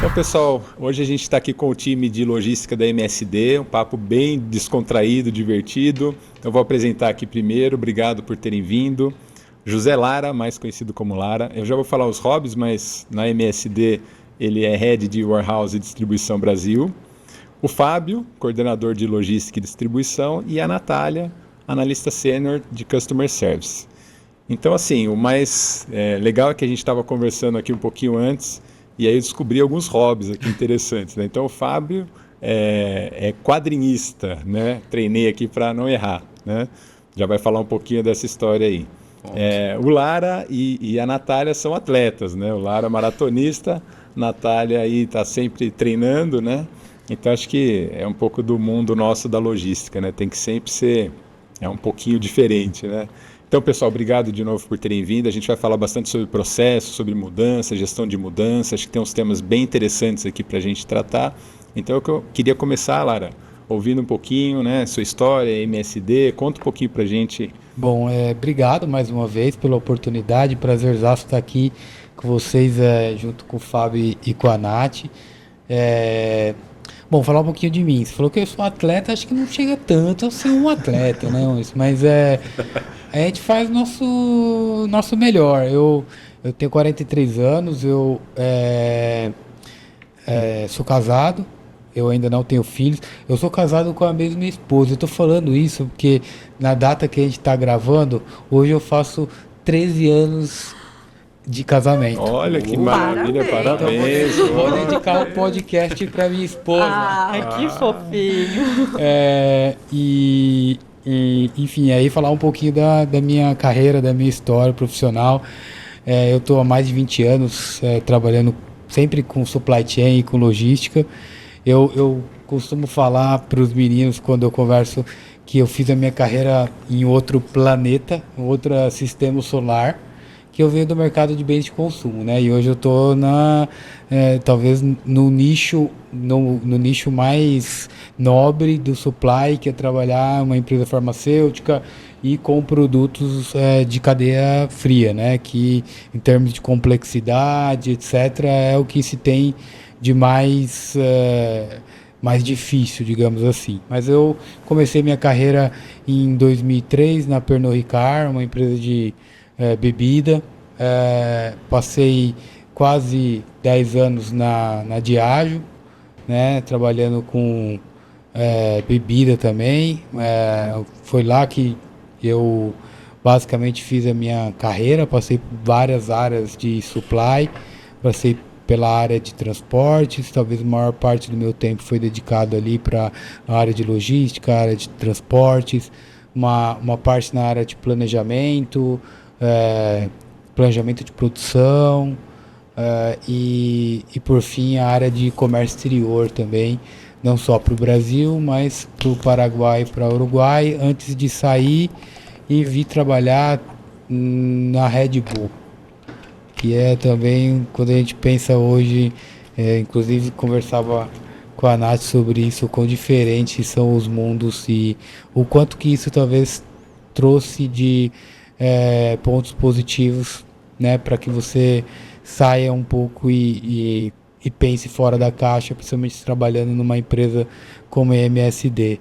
Bom, pessoal, hoje a gente está aqui com o time de logística da MSD, um papo bem descontraído, divertido. Eu vou apresentar aqui primeiro, obrigado por terem vindo. José Lara, mais conhecido como Lara. Eu já vou falar os hobbies, mas na MSD ele é Head de Warehouse e Distribuição Brasil. O Fábio, coordenador de logística e distribuição, e a Natália, analista sênior de Customer Service. Então, assim, o mais legal é que a gente estava conversando aqui um pouquinho antes, e aí eu descobri alguns hobbies aqui interessantes, né? Então, o Fábio é quadrinista, né? Treinei aqui para não errar, né? Já vai falar um pouquinho dessa história aí. O Lara e a Natália são atletas, né? O Lara é maratonista, a Natália aí está sempre treinando, né? Então, acho que é um pouco do mundo nosso da logística, né? Tem que sempre ser um pouquinho diferente, né? Então, pessoal, obrigado de novo por terem vindo. A gente vai falar bastante sobre processo, sobre mudança, gestão de mudança. Acho que tem uns temas bem interessantes aqui para a gente tratar. Então, eu queria começar, Lara, ouvindo um pouquinho, né, sua história, MSD. Conta um pouquinho para a gente. Bom, obrigado mais uma vez pela oportunidade. Prazerzaço estar aqui com vocês, junto com o Fábio e com a Nath. Bom, falar um pouquinho de mim. Você falou que eu sou atleta, acho que não chega tanto a ser um atleta, né? Mas a gente faz nosso melhor. Eu tenho 43 anos, sou casado, eu ainda não tenho filhos. Eu sou casado com a mesma esposa. Eu tô falando isso porque na data que a gente está gravando, hoje eu faço 13 anos de casamento. Olha que maravilha, parabéns. Então vou dedicar o podcast para minha esposa. Que fofinho. Enfim, aí falar um pouquinho da minha carreira, da minha história profissional. Eu estou há mais de 20 anos trabalhando sempre com supply chain e com logística. Eu costumo falar para os meninos quando eu converso que eu fiz a minha carreira em outro planeta, em outro sistema solar, que eu venho do mercado de bens de consumo, né? E hoje eu estou talvez no nicho mais nobre do supply, que é trabalhar uma empresa farmacêutica e com produtos de cadeia fria, né? Que em termos de complexidade, etc., é o que se tem de mais difícil, digamos assim. Mas eu comecei minha carreira em 2003 na Pernod Ricard, uma empresa de bebida. Passei quase 10 anos na Diageo, né, trabalhando com bebida também. Foi lá que eu basicamente fiz a minha carreira. Passei por várias áreas de supply, passei pela área de transportes. Talvez a maior parte do meu tempo foi dedicado ali para a área de logística, a área de transportes, uma parte na área de planejamento, planejamento de produção, e por fim a área de comércio exterior também, não só para o Brasil, mas para o Paraguai e para o Uruguai, antes de sair e vir trabalhar na Red Bull, que é também, quando a gente pensa hoje, inclusive conversava com a Nath sobre isso, o quão diferentes são os mundos e o quanto que isso talvez trouxe de pontos positivos, né, para que você saia um pouco e pense fora da caixa, principalmente trabalhando numa empresa como a MSD.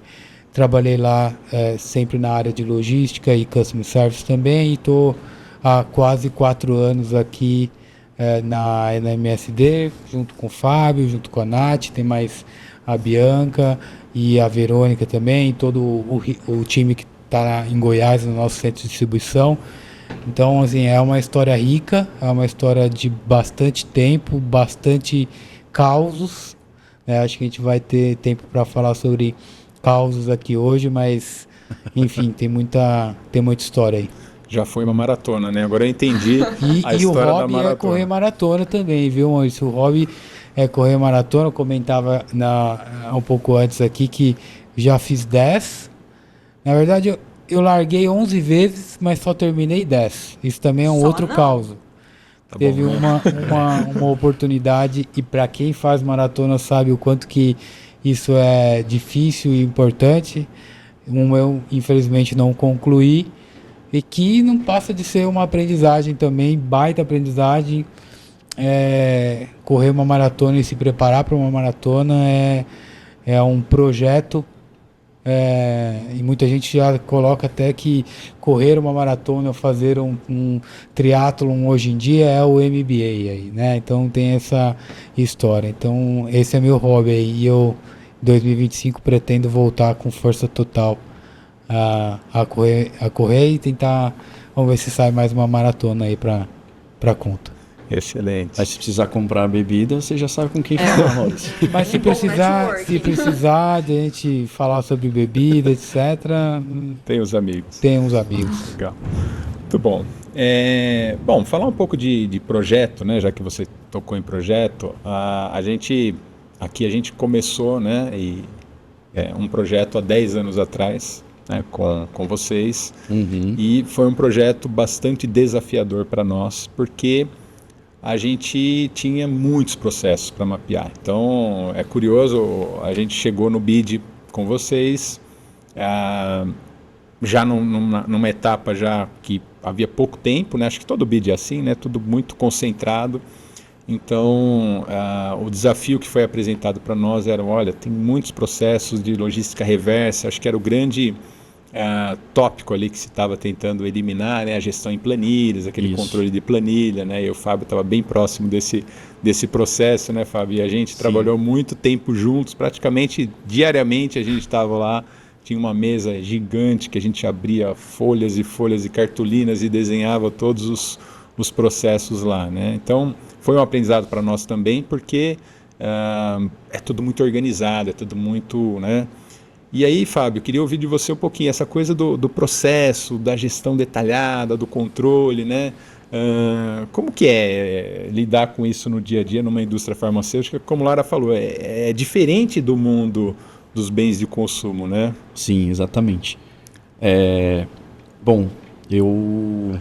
Trabalhei lá sempre na área de logística e customer service também, e estou há quase 4 anos aqui na MSD, junto com o Fábio, junto com a Nath, tem mais a Bianca e a Verônica também, todo o time que está em Goiás, no nosso centro de distribuição. Então, assim, é uma história rica, é uma história de bastante tempo, bastante causos, né? Acho que a gente vai ter tempo para falar sobre causos aqui hoje, mas, enfim, tem muita história aí. Já foi uma maratona, né? Agora eu entendi a E o história da hobby é maratona. correr maratona também, viu, Maurício? O hobby é correr maratona. Eu comentava um pouco antes aqui que já fiz 10. Na verdade, eu larguei 11 vezes, mas só terminei 10. Isso também é um Só outro não? caos. Tá Teve bom, né? uma oportunidade, e para quem faz maratona sabe o quanto que isso é difícil e importante. Eu, infelizmente, não concluí, e que não passa de ser uma aprendizagem também, baita aprendizagem, correr uma maratona e se preparar para uma maratona é um projeto. E muita gente já coloca até que correr uma maratona, fazer um triatlon hoje em dia é o MBA aí, né? Então tem essa história. Então esse é meu hobby aí, e eu em 2025 pretendo voltar com força total a correr e tentar, vamos ver se sai mais uma maratona aí para conta. Excelente. Mas se precisar comprar bebida, você já sabe com quem falar, Maurício. Mas se precisar de a gente falar sobre bebida, etc., Tem os amigos. tem uns amigos. Legal. Muito bom. Bom, falar um pouco de projeto, né? Já que você tocou em projeto, a gente começou, né? Um projeto há 10 anos atrás, né, com vocês. Uhum. E foi um projeto bastante desafiador para nós, porque a gente tinha muitos processos para mapear. Então, é curioso, a gente chegou no BID com vocês, já numa etapa já que havia pouco tempo, né? Acho que todo BID é assim, né? Tudo muito concentrado. Então, o desafio que foi apresentado para nós era, olha, tem muitos processos de logística reversa, acho que era o grande tópico ali que se estava tentando eliminar, né? A gestão em planilhas, aquele controle de planilha, né? E o Fábio estava bem próximo desse processo, né, Fábio? E a gente trabalhou muito tempo juntos, praticamente diariamente a gente estava lá, tinha uma mesa gigante que a gente abria folhas e folhas e cartolinas e desenhava todos os processos lá, né? Então, foi um aprendizado para nós também, porque é tudo muito organizado, é tudo muito, né? E aí, Fábio, queria ouvir de você um pouquinho essa coisa do processo, da gestão detalhada, do controle, né? Como que é lidar com isso no dia a dia numa indústria farmacêutica? Como Lara falou, é diferente do mundo dos bens de consumo, né? Sim, exatamente. Bom, eu vou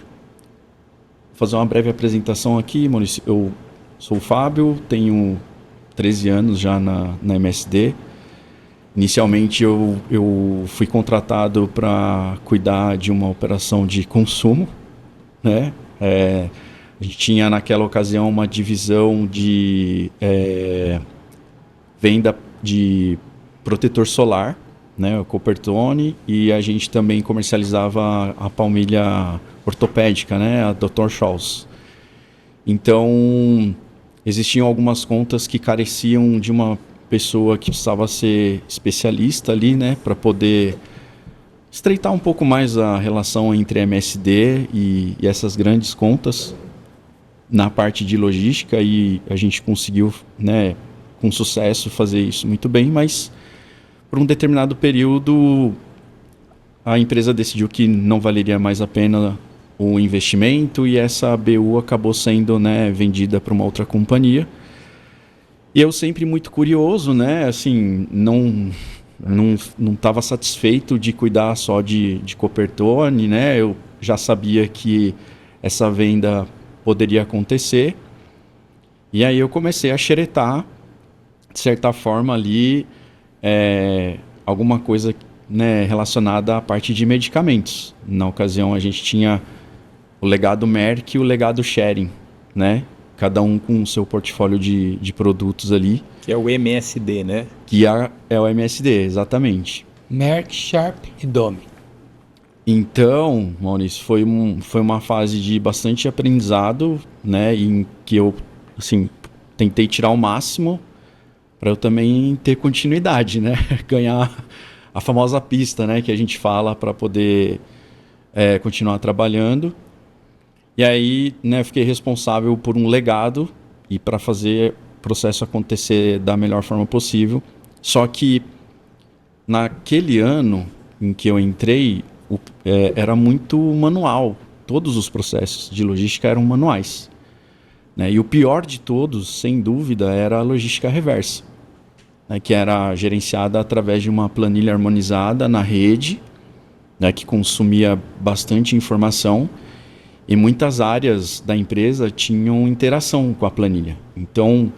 fazer uma breve apresentação aqui, Maurício. Eu sou o Fábio, tenho 13 anos já na MSD. Inicialmente eu fui contratado para cuidar de uma operação de consumo, né? A gente tinha naquela ocasião uma divisão de venda de protetor solar, né? O Coppertone, e a gente também comercializava a palmilha ortopédica, né? A Dr. Scholl's. Então existiam algumas contas que careciam de uma pessoa que precisava ser especialista ali, né, para poder estreitar um pouco mais a relação entre MSD e essas grandes contas na parte de logística, e a gente conseguiu, né, com sucesso fazer isso muito bem, mas por um determinado período a empresa decidiu que não valeria mais a pena o investimento, e essa BU acabou sendo, né, vendida para uma outra companhia. E eu sempre muito curioso, né, assim, não estava satisfeito de cuidar só de Coppertone, né, eu já sabia que essa venda poderia acontecer, e aí eu comecei a xeretar, de certa forma ali, alguma coisa, né, relacionada à parte de medicamentos. Na ocasião a gente tinha o legado Merck e o legado Schering, né? Cada um com o seu portfólio de produtos ali. Que é o MSD, né? Que é o MSD, exatamente. Merck, Sharp e Dome. Então, Maurício, foi uma fase de bastante aprendizado, né? Em que eu, assim, tentei tirar o máximo para eu também ter continuidade, né? Ganhar a famosa pista, né? Que a gente fala para poder continuar trabalhando. E aí, né, fiquei responsável por um legado e para fazer o processo acontecer da melhor forma possível. Só que naquele ano em que eu entrei, era muito manual. Todos os processos de logística eram manuais, né? E o pior de todos, sem dúvida, era a logística reversa, né, que era gerenciada através de uma planilha harmonizada na rede, né, que consumia bastante informação. E muitas áreas da empresa tinham interação com a planilha. Então,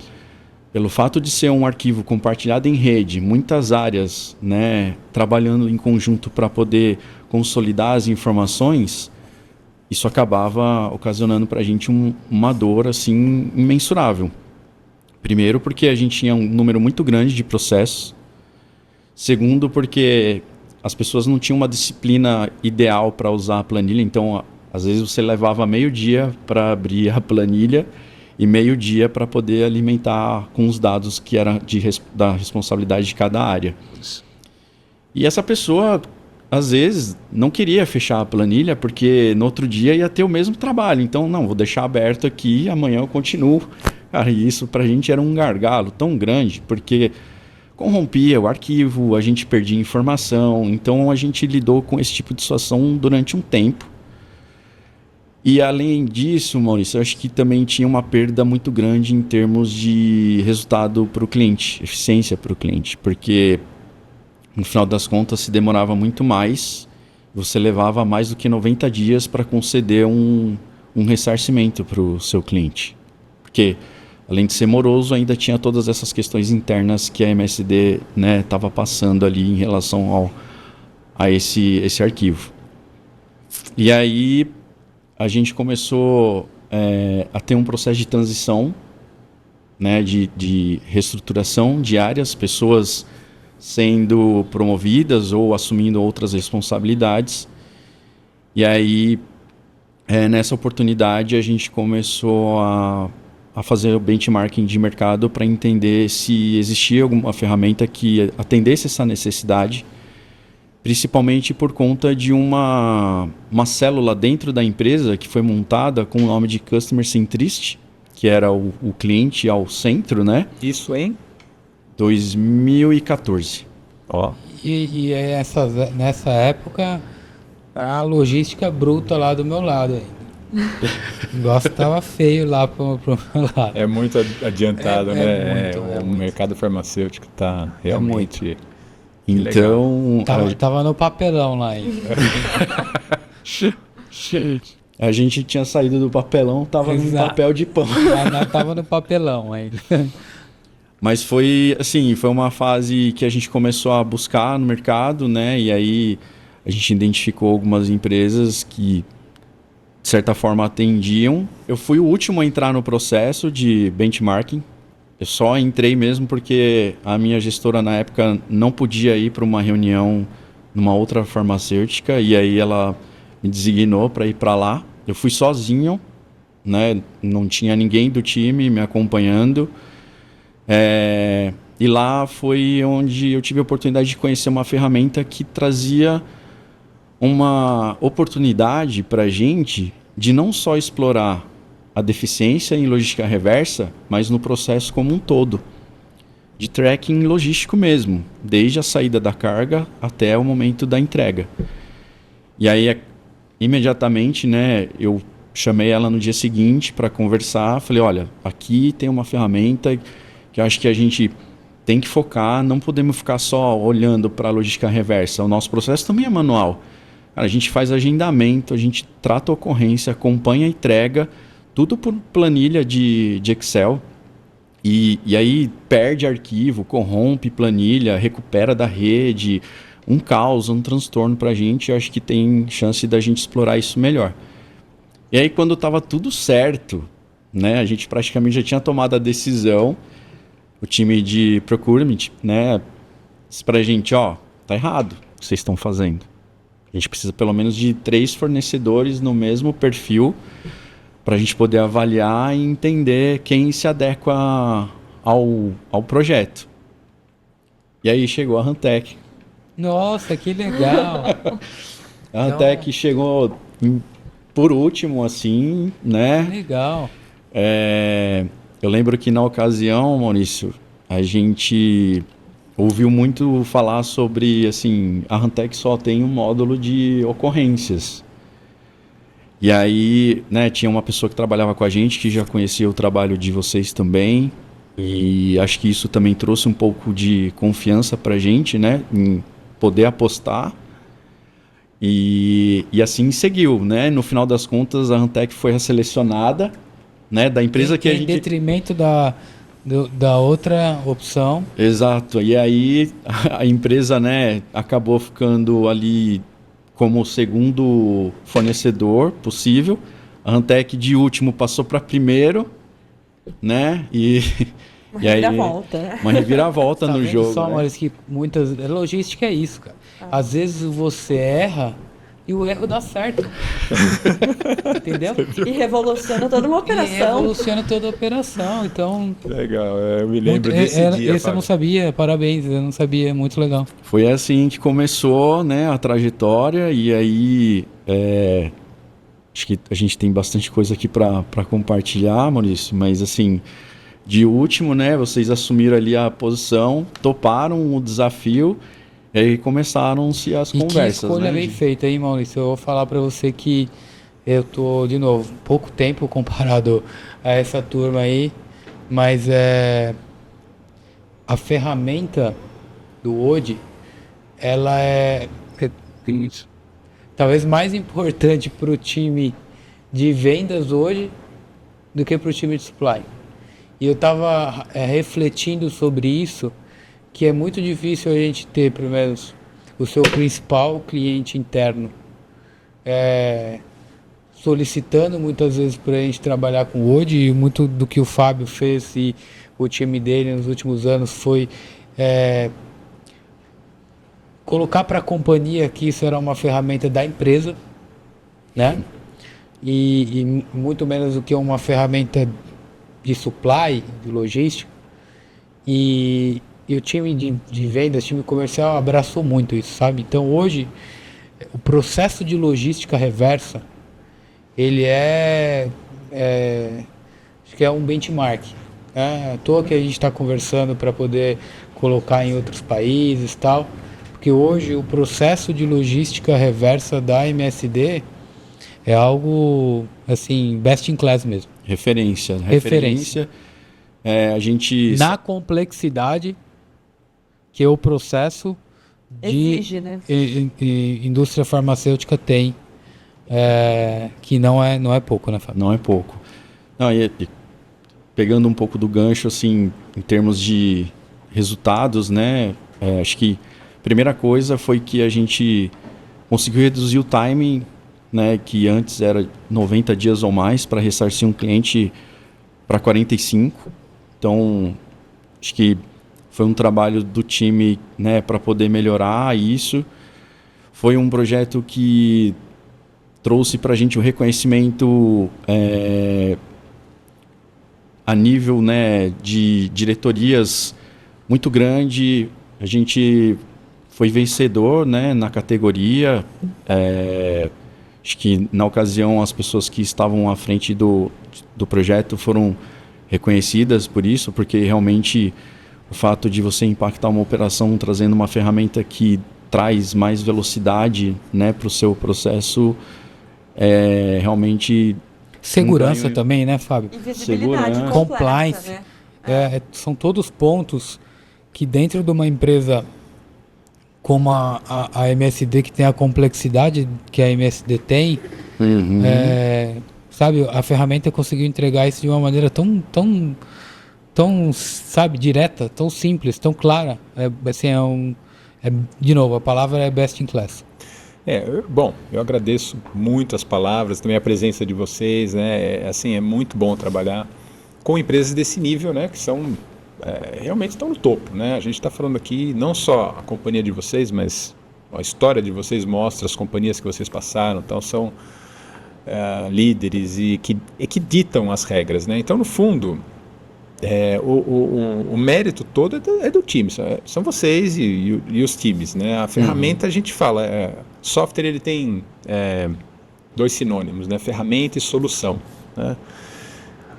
pelo fato de ser um arquivo compartilhado em rede, muitas áreas, né, trabalhando em conjunto para poder consolidar as informações, isso acabava ocasionando para a gente uma dor assim imensurável. Primeiro, porque a gente tinha um número muito grande de processos. Segundo, porque as pessoas não tinham uma disciplina ideal para usar a planilha. Então, às vezes você levava meio dia para abrir a planilha e meio dia para poder alimentar com os dados que eram da responsabilidade de cada área. E essa pessoa, às vezes, não queria fechar a planilha porque no outro dia ia ter o mesmo trabalho. Então, não, vou deixar aberto aqui, amanhã eu continuo. Cara, e isso pra gente era um gargalo tão grande, porque corrompia o arquivo, a gente perdia informação. Então, a gente lidou com esse tipo de situação durante um tempo. E além disso, Maurício, eu acho que também tinha uma perda muito grande em termos de resultado para o cliente, eficiência para o cliente, porque no final das contas se demorava muito mais, você levava mais do que 90 dias para conceder um ressarcimento para o seu cliente. Porque além de ser moroso, ainda tinha todas essas questões internas que a MSD estava passando ali em relação a esse arquivo. E aí a gente começou a ter um processo de transição, de reestruturação de áreas, pessoas sendo promovidas ou assumindo outras responsabilidades. E aí, nessa oportunidade, a gente começou a fazer o benchmarking de mercado para entender se existia alguma ferramenta que atendesse essa necessidade, principalmente por conta de uma célula dentro da empresa que foi montada com o nome de Customer Centricity, que era o cliente ao centro, né? Isso em 2014. Ó. E nessa época, a logística bruta lá do meu lado. O negócio tava feio lá pro meu lado. É muito adiantado, né? Muito. O mercado farmacêutico está realmente... Então... Tava no papelão lá ainda. A gente tinha saído do papelão, tava no papel de pão. Tava no papelão ainda. Mas foi uma fase que a gente começou a buscar no mercado, né? E aí a gente identificou algumas empresas que, de certa forma, atendiam. Eu fui o último a entrar no processo de benchmarking. Eu só entrei mesmo porque a minha gestora, na época, não podia ir para uma reunião numa outra farmacêutica. E aí ela me designou para ir para lá. Eu fui sozinho, né? Não tinha ninguém do time me acompanhando. E lá foi onde eu tive a oportunidade de conhecer uma ferramenta que trazia uma oportunidade para a gente de não só explorar a deficiência em logística reversa, mas no processo como um todo, de tracking logístico mesmo, desde a saída da carga até o momento da entrega. E aí, imediatamente, né, eu chamei ela no dia seguinte para conversar, falei, olha, aqui tem uma ferramenta que eu acho que a gente tem que focar, não podemos ficar só olhando para a logística reversa. O nosso processo também é manual. A gente faz agendamento, a gente trata a ocorrência, acompanha a entrega, tudo por planilha de Excel. E aí perde arquivo, corrompe planilha, recupera da rede, um caos, um transtorno para a gente. Eu acho que tem chance da gente explorar isso melhor. E aí quando estava tudo certo, né, a gente praticamente já tinha tomado a decisão, o time de procurement, né, disse pra gente, tá errado o que vocês estão fazendo. A gente precisa pelo menos de 3 fornecedores no mesmo perfil para a gente poder avaliar e entender quem se adequa ao projeto. E aí chegou a Rantec. Nossa, que legal! A Rantec chegou por último, assim, né? Legal. Eu lembro que na ocasião, Maurício, a gente ouviu muito falar sobre, assim, a Rantec só tem um módulo de ocorrências. E aí, né, tinha uma pessoa que trabalhava com a gente, que já conhecia o trabalho de vocês também. E acho que isso também trouxe um pouco de confiança pra gente, né, em poder apostar. E assim seguiu, né? No final das contas, a Rantec foi selecionada, né, da empresa que a gente... Em detrimento da outra opção. Exato. E aí a empresa, né, acabou ficando ali como segundo fornecedor possível. A Rantec de último passou para primeiro, né? Uma E aí, reviravolta, né? uma reviravolta Tá no vendo jogo. só, Né? Maurício, que muitas... Logística é isso, cara. Às vezes você erra e o erro dá certo. Entendeu? E revoluciona toda uma E operação. revoluciona toda a operação. Então, Legal, eu me lembro desse dia, esse eu não Fábio. sabia, parabéns, eu não sabia, muito legal. Foi assim que começou, né, a trajetória, e aí acho que a gente tem bastante coisa aqui para compartilhar, Maurício, mas assim, de último, né, vocês assumiram ali a posição, toparam o desafio, e aí começaram-se as E que conversas, escolha né? bem feita, hein, Maurício? Eu vou falar pra você que eu tô, de novo, pouco tempo comparado a essa turma aí, mas a ferramenta do Ode, ela é talvez mais importante para o time de vendas hoje do que para o time de supply. E eu estava refletindo sobre isso, que é muito difícil a gente ter, pelo menos, o seu principal cliente interno solicitando muitas vezes para a gente trabalhar com o Ode, e muito do que o Fábio fez e o time dele nos últimos anos foi colocar para a companhia que isso era uma ferramenta da empresa, né? E muito menos do que uma ferramenta de supply, de logística. E o time de vendas, time comercial abraçou muito isso, sabe? Então hoje o processo de logística reversa, ele acho que é um benchmark. À toa que a gente está conversando para poder colocar em outros países e tal, porque hoje o processo de logística reversa da MSD é algo, assim, best in class mesmo. Referência. A gente... Na complexidade que o processo de Exige, né? indústria farmacêutica tem, que não é pouco, né, Fábio? Não é pouco. Não, e pegando um pouco do gancho, assim, em termos de resultados, né? Acho que a primeira coisa foi que a gente conseguiu reduzir o timing, né? Que antes era 90 dias ou mais para ressarcir um cliente para 45. Então, acho que foi um trabalho do time, né? Para poder melhorar isso. Foi um projeto que trouxe para a gente um reconhecimento a nível, né, de diretorias muito grande. A gente foi vencedor, né, na categoria. Acho que na ocasião as pessoas que estavam à frente do projeto foram reconhecidas por isso, porque realmente o fato de você impactar uma operação trazendo uma ferramenta que traz mais velocidade, né, para o seu processo realmente Segurança ganho. também, né, Fábio? E visibilidade Segurança. completa, Compliance. né? São todos pontos que dentro de uma empresa como a MSD, que tem a complexidade que a MSD tem, sabe, a ferramenta conseguiu entregar isso de uma maneira tão, sabe, direta, tão simples, tão clara. De novo, a palavra é best in class. Bom, eu agradeço muito as palavras, também a presença de vocês, né? Assim, é muito bom trabalhar com empresas desse nível, né? Que são realmente estão no topo, né? A gente está falando aqui não só a companhia de vocês, mas a história de vocês mostra as companhias que vocês passaram, então são líderes e que ditam as regras, né? Então, no fundo, o mérito todo é do time, são vocês e os times, né? A ferramenta, a gente fala, software ele tem dois sinônimos, né? Ferramenta e solução, né?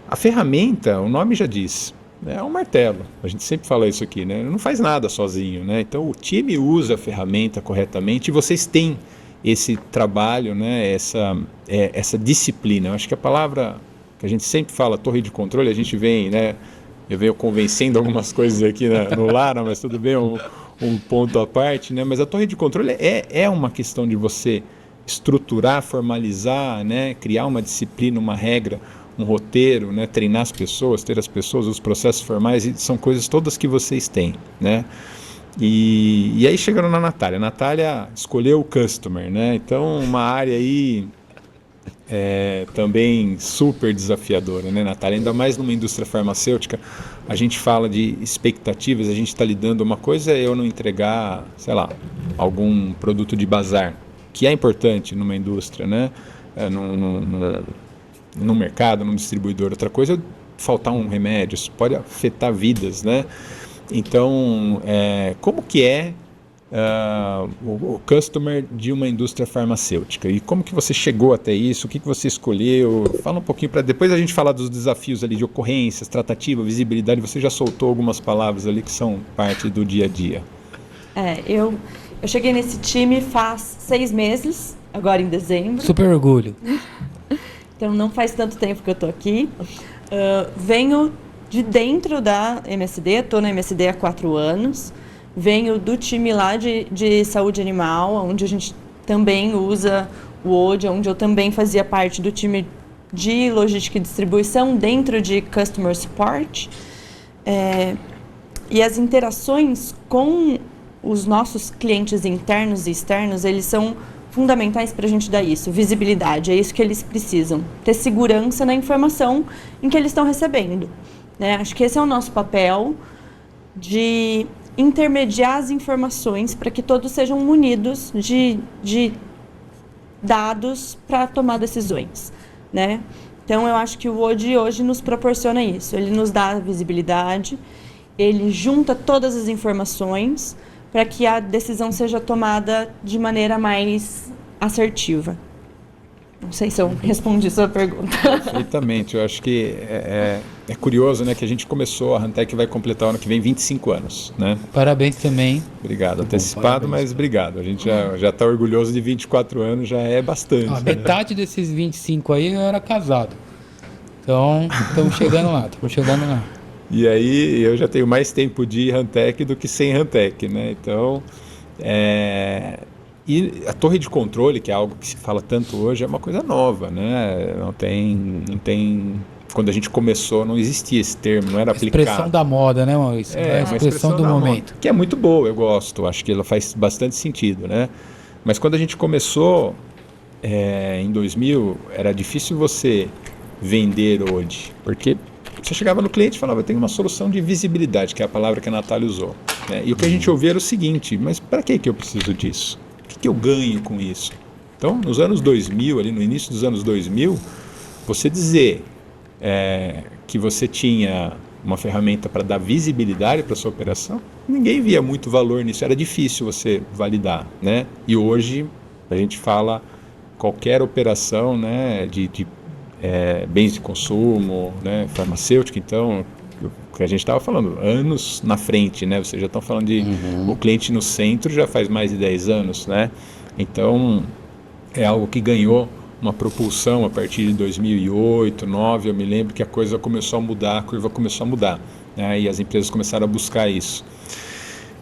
A ferramenta, o nome já diz, é um martelo, a gente sempre fala isso aqui, né? Não faz nada sozinho, né? Então o time usa a ferramenta corretamente e vocês têm esse trabalho, né? Essa disciplina. Eu acho que a palavra que a gente sempre fala, torre de controle, a gente vem, né? Eu venho convencendo algumas coisas aqui no Lara, mas tudo bem, um ponto à parte, né? Mas a torre de controle é uma questão de você estruturar, formalizar, né? Criar uma disciplina, uma regra, um roteiro, né? Treinar as pessoas, ter as pessoas, os processos formais, e são coisas todas que vocês têm, né? E aí chegaram na Natália. A Natália escolheu o customer, né? Então, uma área aí também super desafiadora, né, Natália? Ainda mais numa indústria farmacêutica, a gente fala de expectativas, a gente está lidando, uma coisa é eu não entregar, sei lá, algum produto de bazar, que é importante numa indústria, né? Num mercado, num distribuidor. Outra coisa é faltar um remédio, isso pode afetar vidas, né? Então, como que é o customer de uma indústria farmacêutica? E como que você chegou até isso? O que você escolheu? Fala um pouquinho para depois a gente falar dos desafios ali de ocorrências, tratativa, visibilidade. Você já soltou algumas palavras ali que são parte do dia a dia. Eu cheguei nesse time faz 6 meses, agora em dezembro. Super orgulho. Então não faz tanto tempo que eu tô aqui. Venho de dentro da MSD, estou na MSD há 4 anos. Venho do time lá de saúde animal, onde a gente também usa o OD, onde eu também fazia parte do time de logística e distribuição dentro de Customer Support. E as interações com os nossos clientes internos e externos, eles são fundamentais para a gente dar isso, visibilidade, é isso que eles precisam, ter segurança na informação em que eles estão recebendo, né? Acho que esse é o nosso papel, de intermediar as informações para que todos sejam munidos de dados para tomar decisões, né? Então, eu acho que o OD hoje nos proporciona isso, ele nos dá visibilidade, ele junta todas as informações para que a decisão seja tomada de maneira mais assertiva. Não sei se eu respondi sua pergunta. Perfeitamente. Eu acho que é curioso, né, que a gente começou, a Rantec vai completar ano que vem 25 anos, né? Parabéns também. Obrigado. Antecipado, mas obrigado. A gente já está orgulhoso de 24 anos, já é bastante. Metade desses 25 aí eu era casado. Então, estamos chegando lá. E aí eu já tenho mais tempo de Rantec do que sem Rantec, né? Então, e a torre de controle, que é algo que se fala tanto hoje, é uma coisa nova, né? Não tem quando a gente começou não existia esse termo, não era aplicado. Expressão da moda, né, Maurício? É uma expressão do momento. Moda, que é muito boa, eu gosto, acho que ela faz bastante sentido, né? Mas quando a gente começou em 2000, era difícil você vender hoje, porque você chegava no cliente e falava, eu tenho uma solução de visibilidade, que é a palavra que a Natália usou, né? E o que a gente ouvia era o seguinte, mas para que eu preciso disso? O que eu ganho com isso? Então, nos anos 2000, ali no início dos anos 2000, você dizer que você tinha uma ferramenta para dar visibilidade para a sua operação, ninguém via muito valor nisso, era difícil você validar, né? E hoje, a gente fala qualquer operação, né, de bens de consumo, né, farmacêutica, então, o que a gente estava falando, anos na frente, né? Vocês já estão falando de o cliente no centro já faz mais de 10 anos, né? Então, é algo que ganhou uma propulsão a partir de 2008, 2009, eu me lembro que a coisa começou a mudar, a curva começou a mudar, né? E as empresas começaram a buscar isso.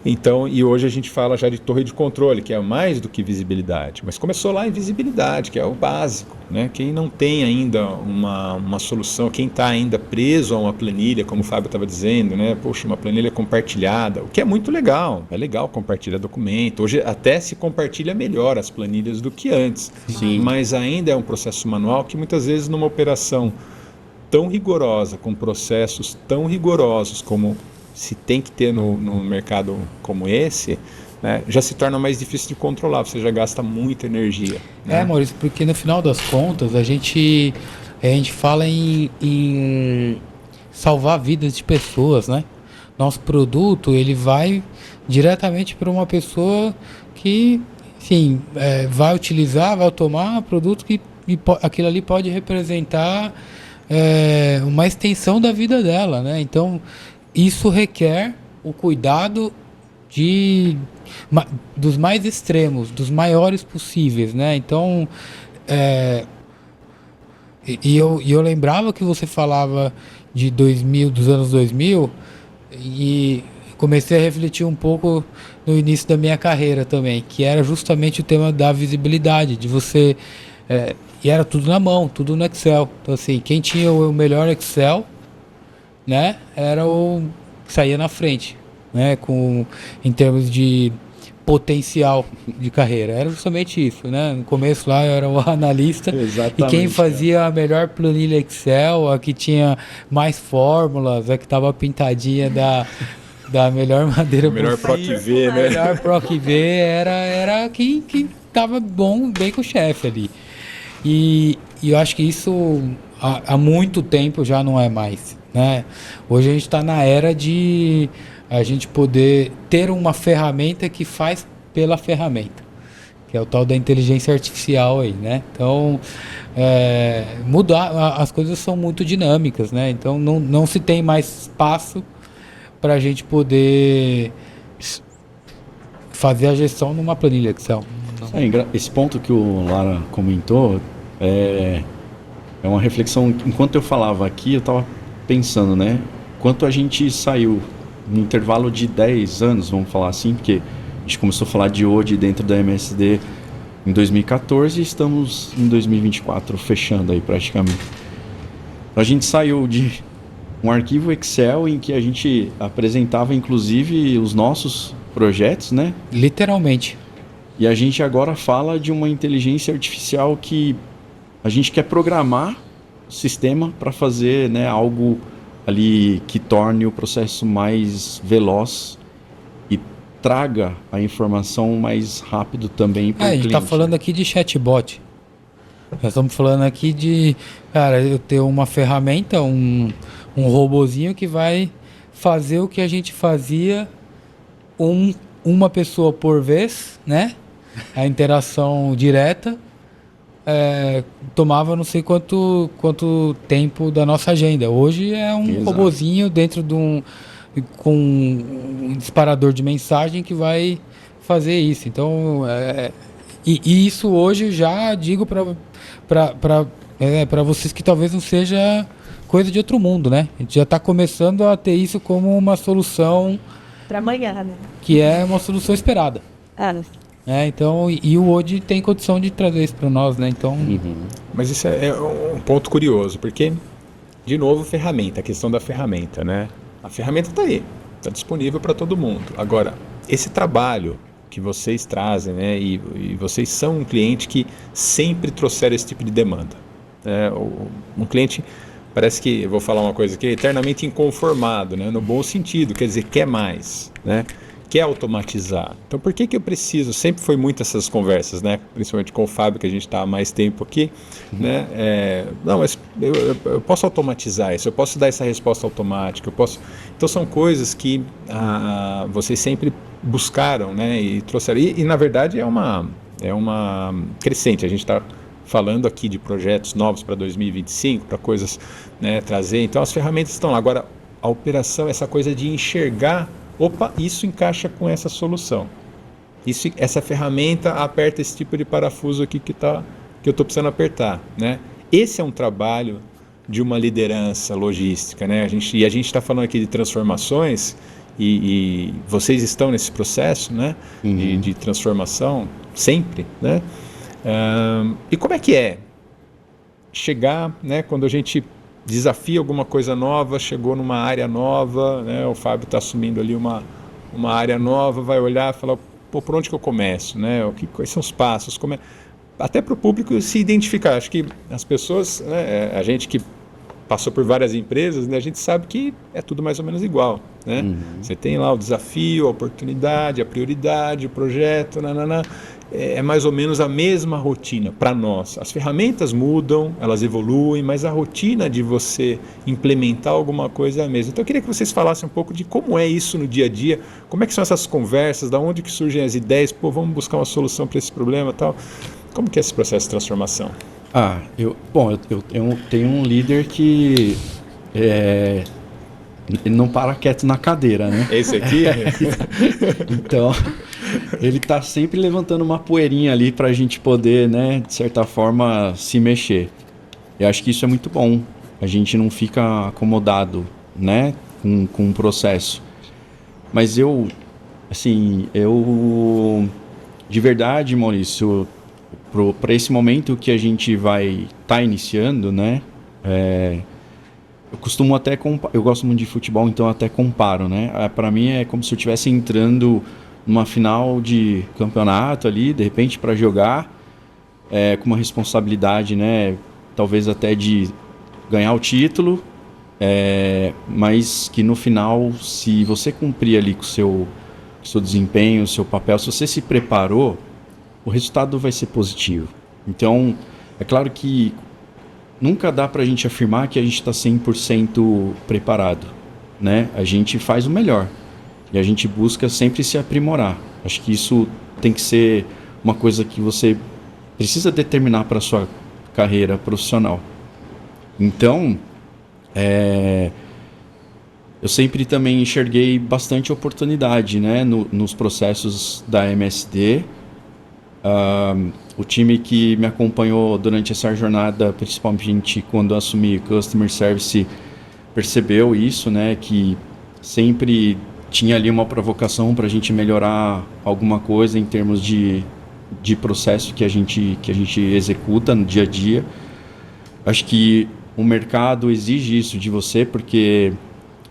Então, e hoje a gente fala já de torre de controle, que é mais do que visibilidade, mas começou lá em visibilidade, que é o básico, né? Quem não tem ainda uma solução, quem está ainda preso a uma planilha, como o Fábio estava dizendo, né? Poxa, uma planilha compartilhada, o que é muito legal, é legal compartilhar documento, hoje até se compartilha melhor as planilhas do que antes. Sim. Mas ainda é um processo manual que muitas vezes numa operação tão rigorosa, com processos tão rigorosos como se tem que ter no mercado como esse, né, já se torna mais difícil de controlar, você já gasta muita energia. Né? Maurício, porque no final das contas a gente fala em salvar vidas de pessoas, né? Nosso produto, ele vai diretamente para uma pessoa que, enfim, vai utilizar, vai tomar produto que aquilo ali pode representar uma extensão da vida dela, né? Então, isso requer o cuidado dos mais extremos, dos maiores possíveis, né? Então, eu lembrava que você falava de 2000, dos anos 2000, e comecei a refletir um pouco no início da minha carreira também, que era justamente o tema da visibilidade, de você... e era tudo na mão, tudo no Excel. Então, assim, quem tinha o melhor Excel, né, era o que saía na frente. né, em termos de potencial de carreira. Era justamente isso, né? No começo lá eu era o analista e quem fazia a melhor planilha Excel, a que tinha mais fórmulas, a que estava pintadinha da melhor maneira melhor possível. PROC V, né? Melhor PROC V era quem estava bem com o chefe ali. E eu acho que isso há muito tempo já não é mais, né? Hoje a gente está na era de a gente poder ter uma ferramenta que faz pela ferramenta, que é o tal da inteligência artificial aí, né? Então, as coisas são muito dinâmicas, né? Então, não se tem mais espaço para a gente poder fazer a gestão numa planilha Excel. Esse ponto que o Lara comentou é uma reflexão. Enquanto eu falava aqui, eu estava pensando, né? Quanto a gente saiu no intervalo de 10 anos, vamos falar assim, porque a gente começou a falar de hoje dentro da MSD em 2014 e estamos em 2024, fechando aí praticamente. A gente saiu de um arquivo Excel em que a gente apresentava inclusive os nossos projetos, né? Literalmente. E a gente agora fala de uma inteligência artificial que a gente quer programar o sistema para fazer, né, algo ali que torne o processo mais veloz e traga a informação mais rápido também para o cliente. A gente está falando aqui de chatbot. Nós estamos falando aqui de, cara, eu ter uma ferramenta, um robozinho que vai fazer o que a gente fazia uma pessoa por vez, né? A interação direta tomava não sei quanto tempo da nossa agenda. Hoje é um robozinho dentro com um disparador de mensagem que vai fazer isso. Então, e isso hoje já digo para vocês que talvez não seja coisa de outro mundo, né? A gente já está começando a ter isso como uma solução para amanhã, né? Que é uma solução esperada. Então, e o Odi tem condição de trazer isso para nós, né? Então, Mas isso é um ponto curioso, porque, de novo, ferramenta, a questão da ferramenta, né? A ferramenta está aí, está disponível para todo mundo. Agora, esse trabalho que vocês trazem, né? E vocês são um cliente que sempre trouxeram esse tipo de demanda. Um cliente, parece que, eu vou falar uma coisa aqui, é eternamente inconformado, né? No bom sentido, quer dizer, quer mais, né? Quer automatizar. Então, por que eu preciso? Sempre foi muito essas conversas, né? Principalmente com o Fábio, que a gente está há mais tempo aqui, né? Não, mas eu posso automatizar isso, eu posso dar essa resposta automática, eu posso. Então, são coisas que vocês sempre buscaram, né? E trouxeram. E na verdade, é uma crescente. A gente está falando aqui de projetos novos para 2025, para coisas, né, trazer. Então, as ferramentas estão lá. Agora, a operação, essa coisa de enxergar. Opa, isso encaixa com essa solução. Essa ferramenta aperta esse tipo de parafuso aqui que eu estou precisando apertar, né? Esse é um trabalho de uma liderança logística, né? A gente está falando aqui de transformações e vocês estão nesse processo, né? De transformação sempre, né? E como é que é chegar, né? Quando a gente desafia alguma coisa nova, chegou numa área nova, né? O Fábio está assumindo ali uma área nova, vai olhar e falar, pô, por onde que eu começo, né? Quais são os passos? Até para o público se identificar. Acho que as pessoas, né? A gente que passou por várias empresas, né? A gente sabe que é tudo mais ou menos igual, né? Você tem lá o desafio, a oportunidade, a prioridade, o projeto, é mais ou menos a mesma rotina para nós. As ferramentas mudam, elas evoluem, mas a rotina de você implementar alguma coisa é a mesma. Então eu queria que vocês falassem um pouco de como é isso no dia a dia, como é que são essas conversas, da onde que surgem as ideias, vamos buscar uma solução para esse problema e tal. Como que é esse processo de transformação? Eu tenho um líder que ele não para quieto na cadeira, né? Esse aqui? Então, ele está sempre levantando uma poeirinha ali para a gente poder, né, de certa forma, se mexer. Eu acho que isso é muito bom. A gente não fica acomodado, né, com o processo. Mas de verdade, Maurício, para esse momento que a gente vai estar iniciando, né, eu costumo até eu gosto muito de futebol, então eu até comparo, né? Para mim é como se eu estivesse entrando numa final de campeonato ali, de repente para jogar, com uma responsabilidade, né? Talvez até de ganhar o título, mas que no final, se você cumprir ali com o seu desempenho, o seu papel, se você se preparou, o resultado vai ser positivo. Então, é claro que nunca dá para a gente afirmar que a gente está 100% preparado, né? A gente faz o melhor e a gente busca sempre se aprimorar. Acho que isso tem que ser uma coisa que você precisa determinar para a sua carreira profissional. Então, eu sempre também enxerguei bastante oportunidade, né, nos processos da MSD. O time que me acompanhou durante essa jornada, principalmente quando eu assumi Customer Service, percebeu isso, né, que sempre tinha ali uma provocação para a gente melhorar alguma coisa em termos de processo que a gente executa no dia a dia. Acho que o mercado exige isso de você, porque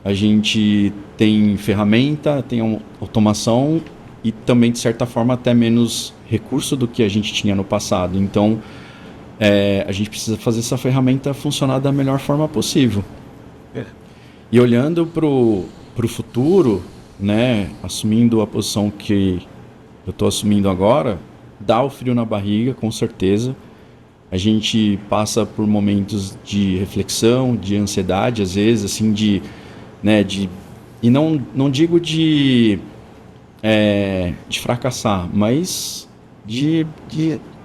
a gente tem ferramenta, tem automação e também, de certa forma, até menos recurso do que a gente tinha no passado. Então, a gente precisa fazer essa ferramenta funcionar da melhor forma possível. E olhando para o futuro, né, assumindo a posição que eu estou assumindo agora, dá o frio na barriga, com certeza. A gente passa por momentos de reflexão, de ansiedade, às vezes, assim, e não digo de fracassar, mas de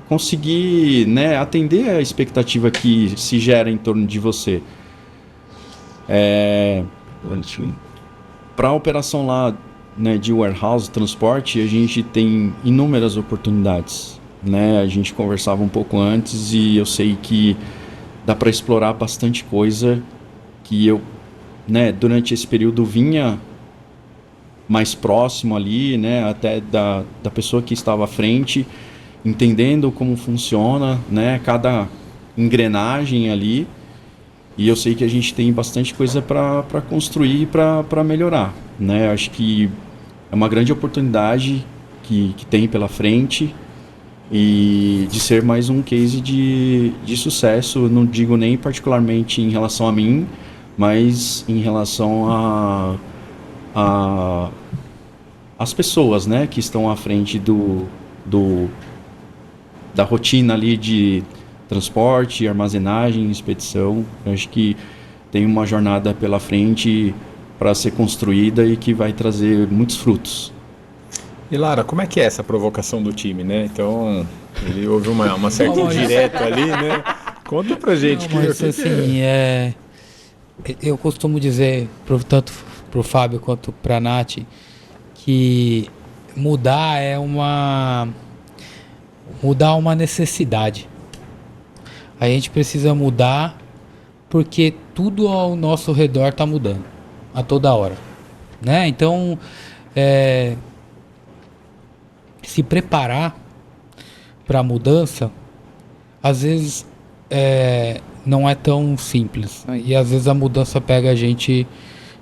conseguir, né, atender a expectativa que se gera em torno de você. Para a operação lá, né, de warehouse, transporte, a gente tem inúmeras oportunidades, né? A gente conversava um pouco antes e eu sei que dá para explorar bastante coisa que eu, né, durante esse período vinha mais próximo ali, né, até da pessoa que estava à frente, entendendo como funciona, né, cada engrenagem ali. E eu sei que a gente tem bastante coisa para construir, para melhorar, né? Acho que é uma grande oportunidade que tem pela frente e de ser mais um case de sucesso. Não digo nem particularmente em relação a mim, mas em relação as pessoas, né, que estão à frente da rotina ali de transporte, armazenagem, expedição. Eu acho que tem uma jornada pela frente para ser construída e que vai trazer muitos frutos. E Lara, como é que é essa provocação do time, né? Então, ele houve uma certa indireta ali, né? Conta pra gente. Não, mas assim, eu costumo dizer, tanto pro Fábio quanto pra Nath, que mudar é uma necessidade. A gente precisa mudar porque tudo ao nosso redor está mudando a toda hora, né? Então, se preparar para a mudança, às vezes não é tão simples, né? E às vezes a mudança pega a gente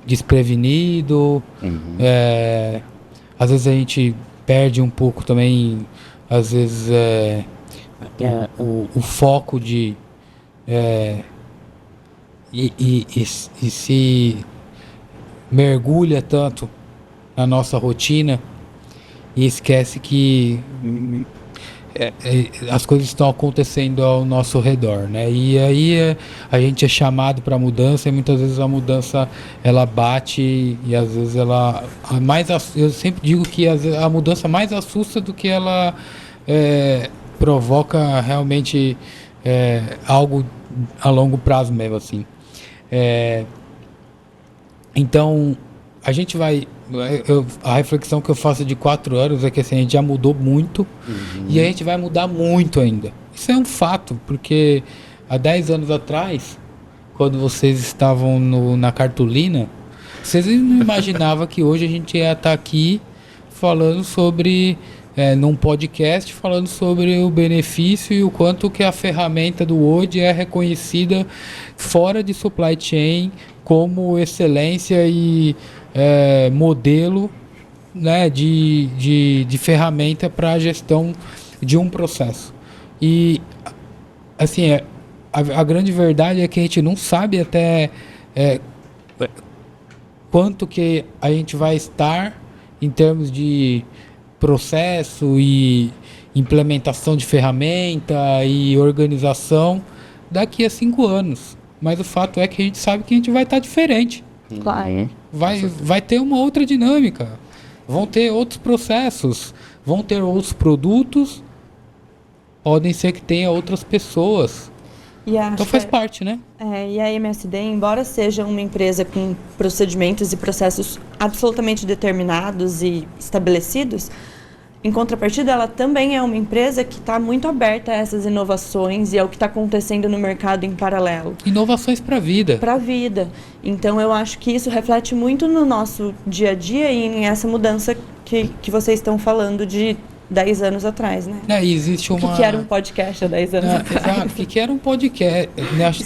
desprevenido. Às vezes a gente perde um pouco também, às vezes o foco de e se mergulha tanto na nossa rotina e esquece que as coisas estão acontecendo ao nosso redor, né? E aí a gente é chamado para mudança e muitas vezes a mudança ela bate e às vezes eu sempre digo que a mudança mais assusta do que ela provoca realmente algo a longo prazo mesmo, assim. Então a gente vai, a reflexão que eu faço de 4 anos é que assim, a gente já mudou muito e a gente vai mudar muito ainda. Isso é um fato, porque há 10 anos atrás, quando vocês estavam na cartolina, vocês não imaginavam que hoje a gente ia estar aqui falando sobre num podcast falando sobre o benefício e o quanto que a ferramenta do Ode é reconhecida fora de supply chain como excelência e modelo, né, de ferramenta para a gestão de um processo. E assim, a grande verdade é que a gente não sabe até quanto que a gente vai estar em termos de processo e implementação de ferramenta e organização daqui a 5 anos. Mas o fato é que a gente sabe que a gente vai estar diferente. Claro. Vai ter uma outra dinâmica. Vão ter outros processos, vão ter outros produtos, podem ser que tenha outras pessoas. Então faz parte, né? E a MSD, embora seja uma empresa com procedimentos e processos absolutamente determinados e estabelecidos, em contrapartida, ela também é uma empresa que está muito aberta a essas inovações e ao que está acontecendo no mercado em paralelo. Inovações para a vida. Para a vida. Então, eu acho que isso reflete muito no nosso dia a dia e nessa mudança que vocês estão falando de 10 anos atrás, né? Existe uma... O que era um podcast há 10 anos atrás? Exato, o que era um podcast?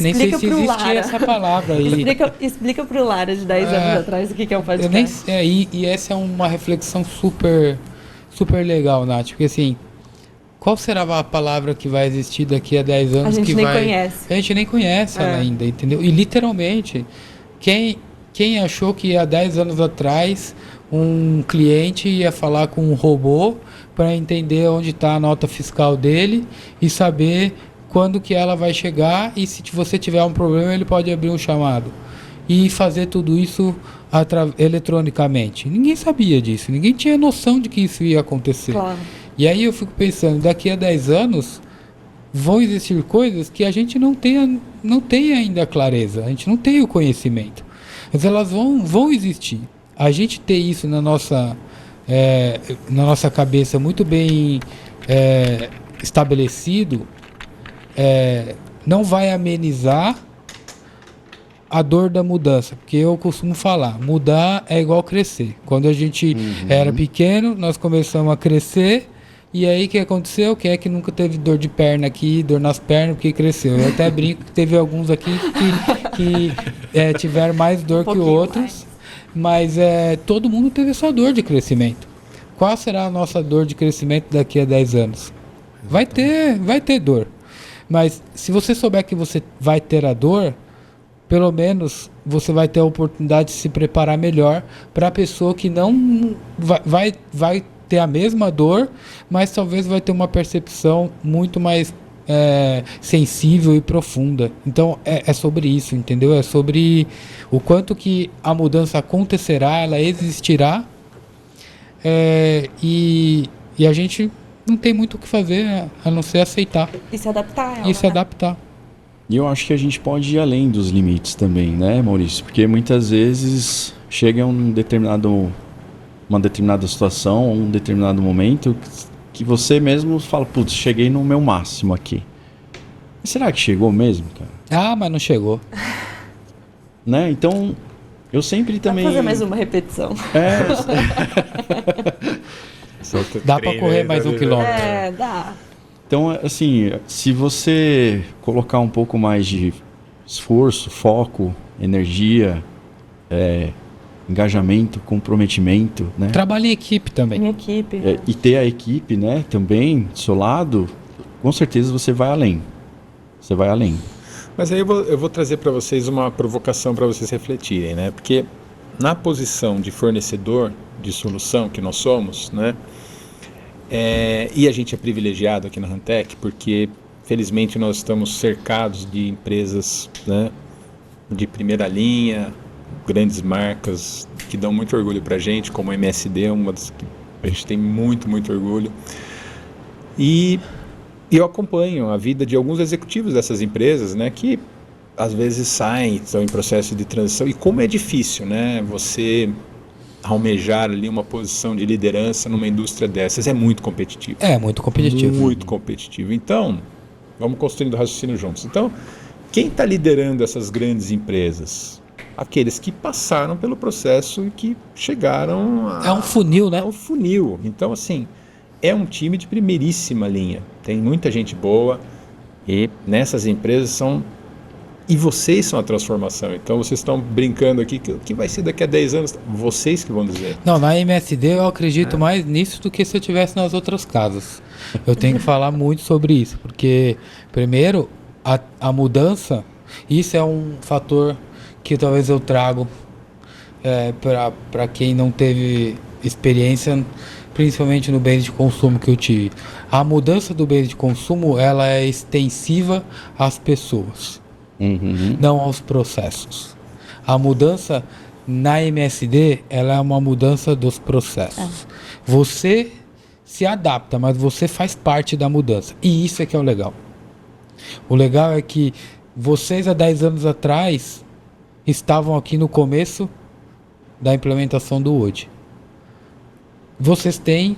Nem sei se existia essa palavra aí. Explica para o Lara de 10 anos atrás o que é um podcast. E essa é uma reflexão super legal, Nath, porque assim, qual será a palavra que vai existir daqui a 10 anos? A gente nem conhece. A gente nem conhece ela ainda, entendeu? E literalmente, quem achou que há 10 anos atrás um cliente ia falar com um robô para entender onde está a nota fiscal dele e saber quando que ela vai chegar e se você tiver um problema ele pode abrir um chamado e fazer tudo isso eletronicamente. Ninguém sabia disso, ninguém tinha noção de que isso ia acontecer. Claro. E aí eu fico pensando, daqui a 10 anos vão existir coisas que a gente não tem ainda clareza, a gente não tem o conhecimento, mas elas vão existir. A gente ter isso na nossa cabeça muito bem estabelecido não vai amenizar a dor da mudança, porque eu costumo falar, mudar é igual crescer. Quando a gente era pequeno, nós começamos a crescer, e aí o que aconteceu? Quem é que nunca teve dor de perna aqui, dor nas pernas, porque cresceu? Eu até brinco que teve alguns aqui que tiveram mais dor que outros, mas todo mundo teve sua dor de crescimento. Qual será a nossa dor de crescimento daqui a 10 anos? Vai ter dor, mas se você souber que você vai ter a dor, pelo menos você vai ter a oportunidade de se preparar melhor para a pessoa que não vai ter a mesma dor, mas talvez vai ter uma percepção muito mais sensível e profunda. Então é sobre isso, entendeu? É sobre o quanto que a mudança acontecerá, ela existirá, e a gente não tem muito o que fazer a não ser aceitar. E se adaptar a ela, E se adaptar. E eu acho que a gente pode ir além dos limites também, né, Maurício? Porque muitas vezes chega uma determinada situação, um determinado momento, que você mesmo fala, putz, cheguei no meu máximo aqui. Mas será que chegou mesmo, cara? Mas não chegou. Né? Então, eu sempre também... Vamos fazer mais uma repetição. Dá para correr mais 1 quilômetro. Dá. Então, assim, se você colocar um pouco mais de esforço, foco, energia, engajamento, comprometimento, né? Trabalho em equipe também. Em equipe. E ter a equipe, né, também do seu lado, com certeza você vai além. Você vai além. Mas aí eu vou trazer para vocês uma provocação para vocês refletirem, né? Porque na posição de fornecedor de solução que nós somos, né? E a gente é privilegiado aqui na Rantec porque, felizmente, nós estamos cercados de empresas, né, de primeira linha, grandes marcas que dão muito orgulho para a gente, como a MSD, uma das que a gente tem muito, muito orgulho. E eu acompanho a vida de alguns executivos dessas empresas, né, que às vezes saem, estão em processo de transição, e como é difícil, né, você almejar ali uma posição de liderança numa indústria dessas. É muito competitivo. É muito competitivo. Muito competitivo. Então, vamos construindo o raciocínio juntos. Então, quem está liderando essas grandes empresas? Aqueles que passaram pelo processo e que chegaram a... É um funil, né? É um funil. Então, assim, é um time de primeiríssima linha. Tem muita gente boa e nessas empresas e vocês são a transformação. Então vocês estão brincando aqui que o que vai ser daqui a 10 anos, vocês que vão dizer. Não, na MSD eu acredito mais nisso do que se eu tivesse nas outras casas. Eu tenho que falar muito sobre isso, porque primeiro a mudança, isso é um fator que talvez eu trago para quem não teve experiência, principalmente no bem de consumo que eu tive. A mudança do bem de consumo, ela é extensiva às pessoas. Não aos processos. A mudança na MSD, ela é uma mudança dos processos. Você se adapta, mas você faz parte da mudança. E isso é que é o legal. O legal é que vocês há 10 anos atrás estavam aqui no começo da implementação do Wood. Vocês têm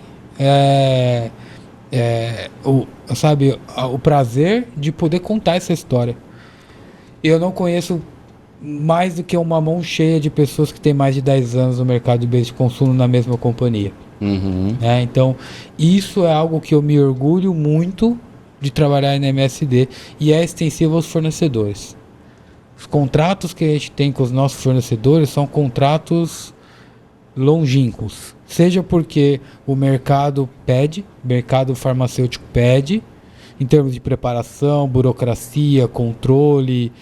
o prazer de poder contar essa história. Eu não conheço mais do que uma mão cheia de pessoas que têm mais de 10 anos no mercado de bens de consumo na mesma companhia. Então, isso é algo que eu me orgulho muito de trabalhar na MSD e é extensivo aos fornecedores. Os contratos que a gente tem com os nossos fornecedores são contratos longínquos. Seja porque o mercado farmacêutico pede, em termos de preparação, burocracia, controle,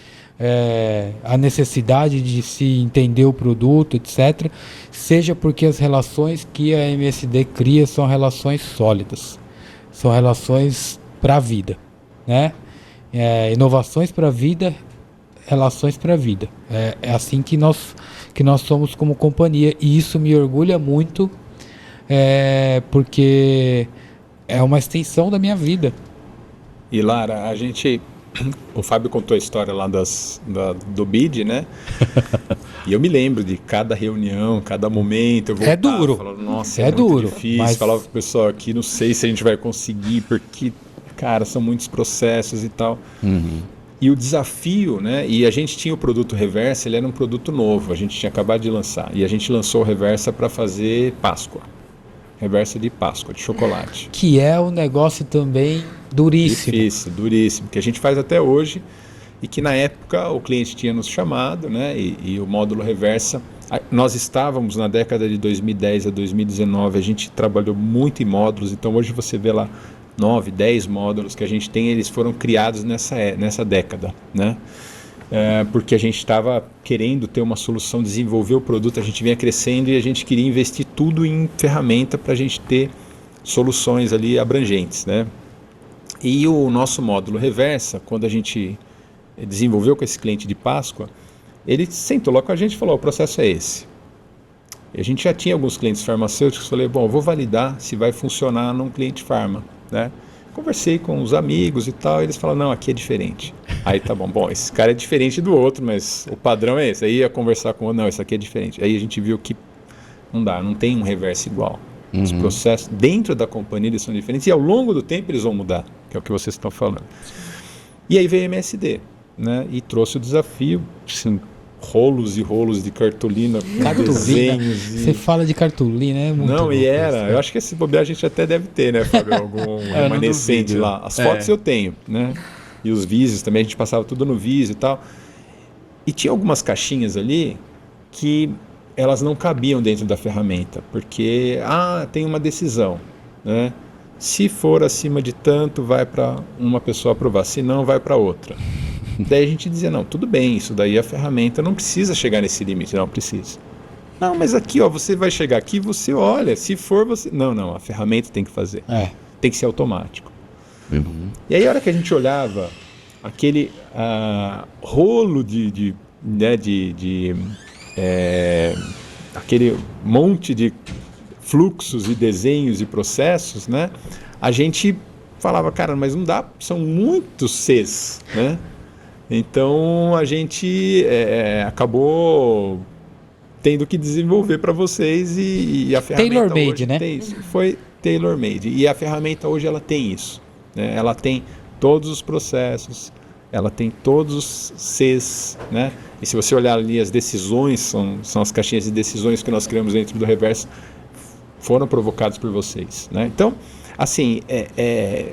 a necessidade de se entender o produto, etc. Seja porque as relações que a MSD cria são relações sólidas, são relações para a vida, né? Inovações para a vida, relações para a vida. É assim que nós somos como companhia, e isso me orgulha muito, porque é uma extensão da minha vida. E Lara, o Fábio contou a história lá do BID, né? E eu me lembro de cada reunião, cada momento. Eu voltava, duro. Falava, nossa, é muito duro, difícil. mas... Falava pro pessoal aqui, não sei se a gente vai conseguir, porque, cara, são muitos processos e tal. E o desafio, né? E a gente tinha o produto Reversa, ele era um produto novo, a gente tinha acabado de lançar. E a gente lançou o Reversa para fazer Páscoa. Reversa de Páscoa, de chocolate. Que é um negócio também duríssimo. Difícil, duríssimo, que a gente faz até hoje e que na época o cliente tinha nos chamado, né? E o módulo Reversa, nós estávamos na década de 2010 a 2019, a gente trabalhou muito em módulos, então hoje você vê lá 9, 10 módulos que a gente tem, eles foram criados nessa década, né? Porque a gente estava querendo ter uma solução, desenvolver o produto, a gente vinha crescendo e a gente queria investir tudo em ferramenta para a gente ter soluções ali abrangentes, né? E o nosso módulo Reversa, quando a gente desenvolveu com esse cliente de Páscoa, ele sentou lá com a gente e falou, o processo é esse. E a gente já tinha alguns clientes farmacêuticos, falei, bom, eu vou validar se vai funcionar num cliente farma, né? Conversei com os amigos e tal, e eles falaram, não, aqui é diferente. Aí tá bom, esse cara é diferente do outro, mas o padrão é esse. Aí ia conversar com o outro, não, esse aqui é diferente. Aí a gente viu que não tem um reverso igual. Os processos dentro da companhia eles são diferentes e ao longo do tempo eles vão mudar, que é o que vocês estão falando. E aí veio a MSD, né? E trouxe o desafio, assim, rolos e rolos de cartolina, desenhos. Você fala de cartolina, é muito Não, e era. isso, eu acho que esse bobear a gente até deve ter, né, Fábio? Algum remanescente lá. As fotos eu tenho, né? E os Vísios também, a gente passava tudo no Vísio e tal. E tinha algumas caixinhas ali que elas não cabiam dentro da ferramenta, porque, tem uma decisão, né? Se for acima de tanto, vai para uma pessoa aprovar, se não, vai para outra. Daí a gente dizia, não, tudo bem, isso daí a ferramenta não precisa chegar nesse limite, não precisa. Não, mas aqui, ó, você vai chegar aqui, você olha, se for você... Não, a ferramenta tem que fazer. Tem que ser automático. E aí a hora que a gente olhava aquele rolo aquele monte de fluxos e desenhos e processos, né? A gente falava, cara, mas não dá, são muitos Cs, né? Então a gente acabou tendo que desenvolver para vocês e a ferramenta tailor-made, hoje né? tem isso. Foi tailor-made. E a ferramenta hoje ela tem isso, né? Ela tem todos os processos, ela tem todos os Cs, né? E se você olhar ali as decisões, são as caixinhas de decisões que nós criamos dentro do Reversa, foram provocadas por vocês, né? Então, Assim,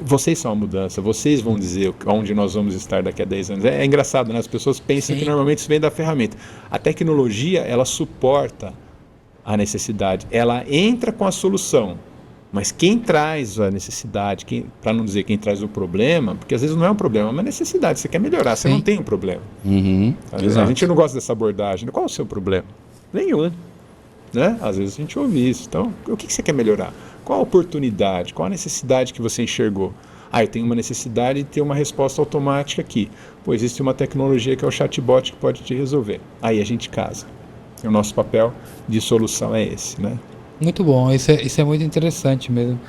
vocês são a mudança, vocês vão dizer onde nós vamos estar daqui a 10 anos. É engraçado, né? As pessoas pensam que normalmente isso vem da ferramenta. A tecnologia, ela suporta a necessidade, ela entra com a solução, mas quem traz a necessidade, para não dizer quem traz o problema, porque às vezes não é um problema, é uma necessidade, você quer melhorar, você não tem um problema. A gente não gosta dessa abordagem. Qual é o seu problema? Nenhum. Né? Às vezes a gente ouve isso. Então, o que você quer melhorar? Qual a oportunidade? Qual a necessidade que você enxergou? Eu tenho uma necessidade de ter uma resposta automática aqui. Pô, existe uma tecnologia que é o chatbot que pode te resolver. Aí a gente casa. E o nosso papel de solução é esse, né? Muito bom, isso é muito interessante mesmo,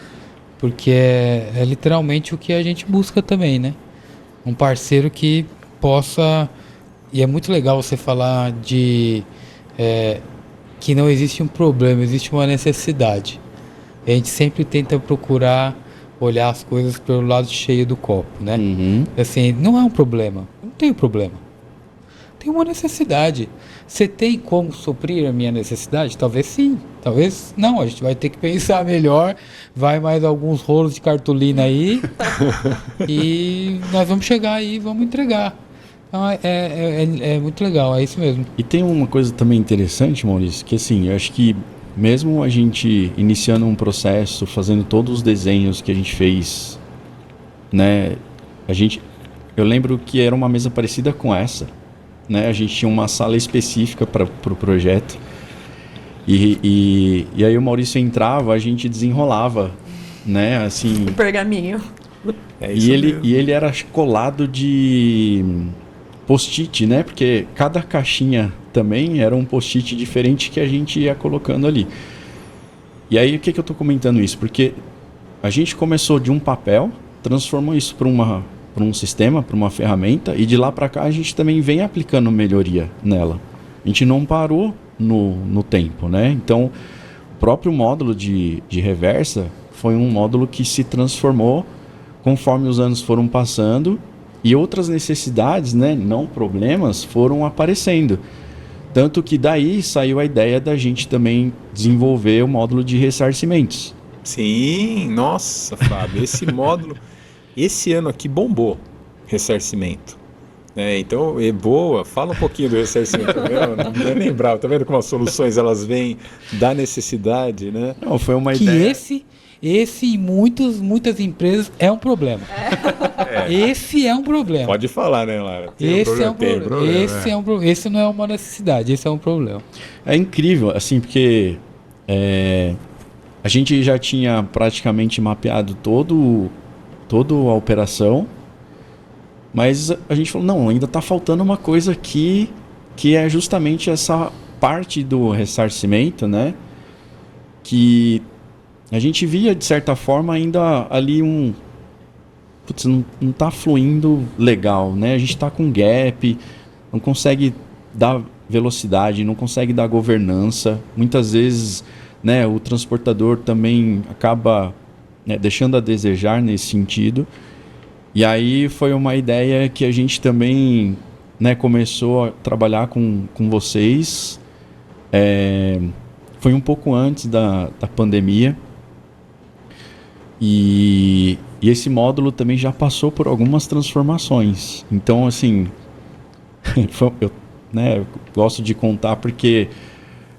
porque é literalmente o que a gente busca também, né? Um parceiro que possa, e é muito legal você falar que não existe um problema, existe uma necessidade. A gente sempre tenta procurar olhar as coisas pelo lado cheio do copo, né? Assim, não é um problema, não tem problema. Tem uma necessidade. Você tem como suprir a minha necessidade? Talvez sim, talvez não. A gente vai ter que pensar melhor. Vai mais alguns rolos de cartolina aí e nós vamos chegar aí e vamos entregar. Então é muito legal, é isso mesmo. E tem uma coisa também interessante, Maurício, que assim, eu acho que mesmo a gente iniciando um processo, fazendo todos os desenhos que a gente fez, né? Eu lembro que era uma mesa parecida com essa. Né, a gente tinha uma sala específica para o projeto e aí o Maurício entrava, a gente desenrolava, né, assim, o pergaminho. E ele era colado de post-it, né, porque cada caixinha também era um post-it diferente que a gente ia colocando ali. E aí o que eu estou comentando isso? Porque a gente começou de um papel, transformou isso para um sistema, para uma ferramenta, e de lá para cá a gente também vem aplicando melhoria nela. A gente não parou no tempo, né? Então, o próprio módulo de reversa foi um módulo que se transformou conforme os anos foram passando e outras necessidades, né, não problemas, foram aparecendo. Tanto que daí saiu a ideia da gente também desenvolver o módulo de ressarcimentos. Sim, nossa, Fábio, esse módulo... Esse ano aqui bombou ressarcimento. Então, boa, fala um pouquinho do ressarcimento. Não é lembrar, tá vendo como as soluções elas vêm da necessidade, né? Não, foi uma que ideia. Esse em muitas empresas é um problema. Esse é um problema. Pode falar, né, Lara? Esse é um problema. Esse não é uma necessidade, esse é um problema. É incrível, assim, porque a gente já tinha praticamente mapeado toda a operação, mas a gente falou, não, ainda está faltando uma coisa aqui, que é justamente essa parte do ressarcimento, né? Que a gente via, de certa forma, ainda ali não está fluindo legal, né? A gente está com gap, não consegue dar velocidade, não consegue dar governança. Muitas vezes, né, o transportador também acaba... deixando a desejar nesse sentido. E aí foi uma ideia que a gente também, né, começou a trabalhar com vocês. Foi um pouco antes da pandemia. E esse módulo também já passou por algumas transformações. Então, assim, eu gosto de contar porque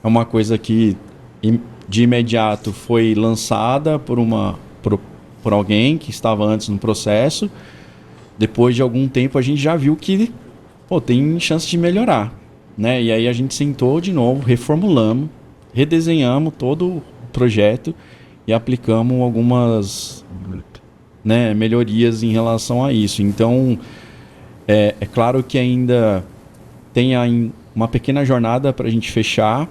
é uma coisa que de imediato foi lançada por alguém que estava antes no processo. Depois de algum tempo a gente já viu que tem chance de melhorar, né? E aí a gente sentou de novo, reformulamos, redesenhamos todo o projeto e aplicamos algumas, né, melhorias em relação a isso. Então é claro que ainda tem uma pequena jornada para a gente fechar,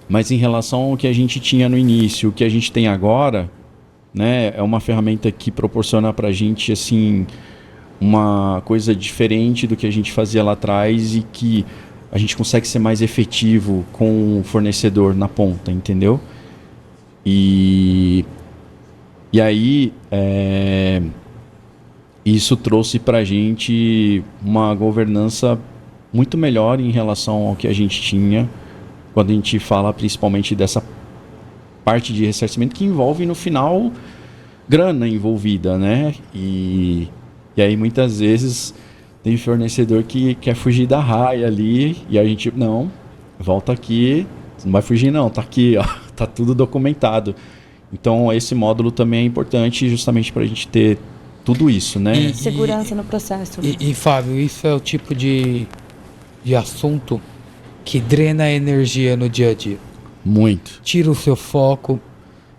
mas em relação ao que a gente tinha no início, o que a gente tem agora, né, é uma ferramenta que proporciona para a gente assim, uma coisa diferente do que a gente fazia lá atrás e que a gente consegue ser mais efetivo com o fornecedor na ponta, entendeu? E aí isso trouxe para a gente uma governança muito melhor em relação ao que a gente tinha quando a gente fala principalmente dessa parte de ressarcimento que envolve no final grana envolvida, né? E aí muitas vezes tem fornecedor que quer fugir da raia ali e a gente, não, volta aqui, não vai fugir não, tá aqui, ó, tá tudo documentado. Então esse módulo também é importante justamente para a gente ter tudo isso, né? Segurança no processo. E Fábio, isso é o tipo de assunto que drena a energia no dia a dia. Muito. Tira o seu foco,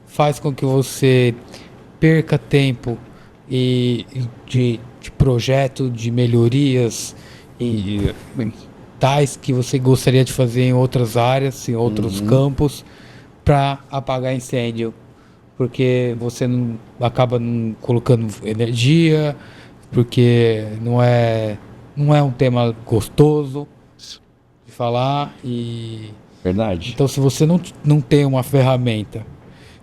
faz com que você perca tempo de projeto, de melhorias e tais que você gostaria de fazer em outras áreas, em outros campos, para apagar incêndio. Porque você não acaba não colocando energia, porque não é um tema gostoso de falar. Verdade. Então, se você não tem uma ferramenta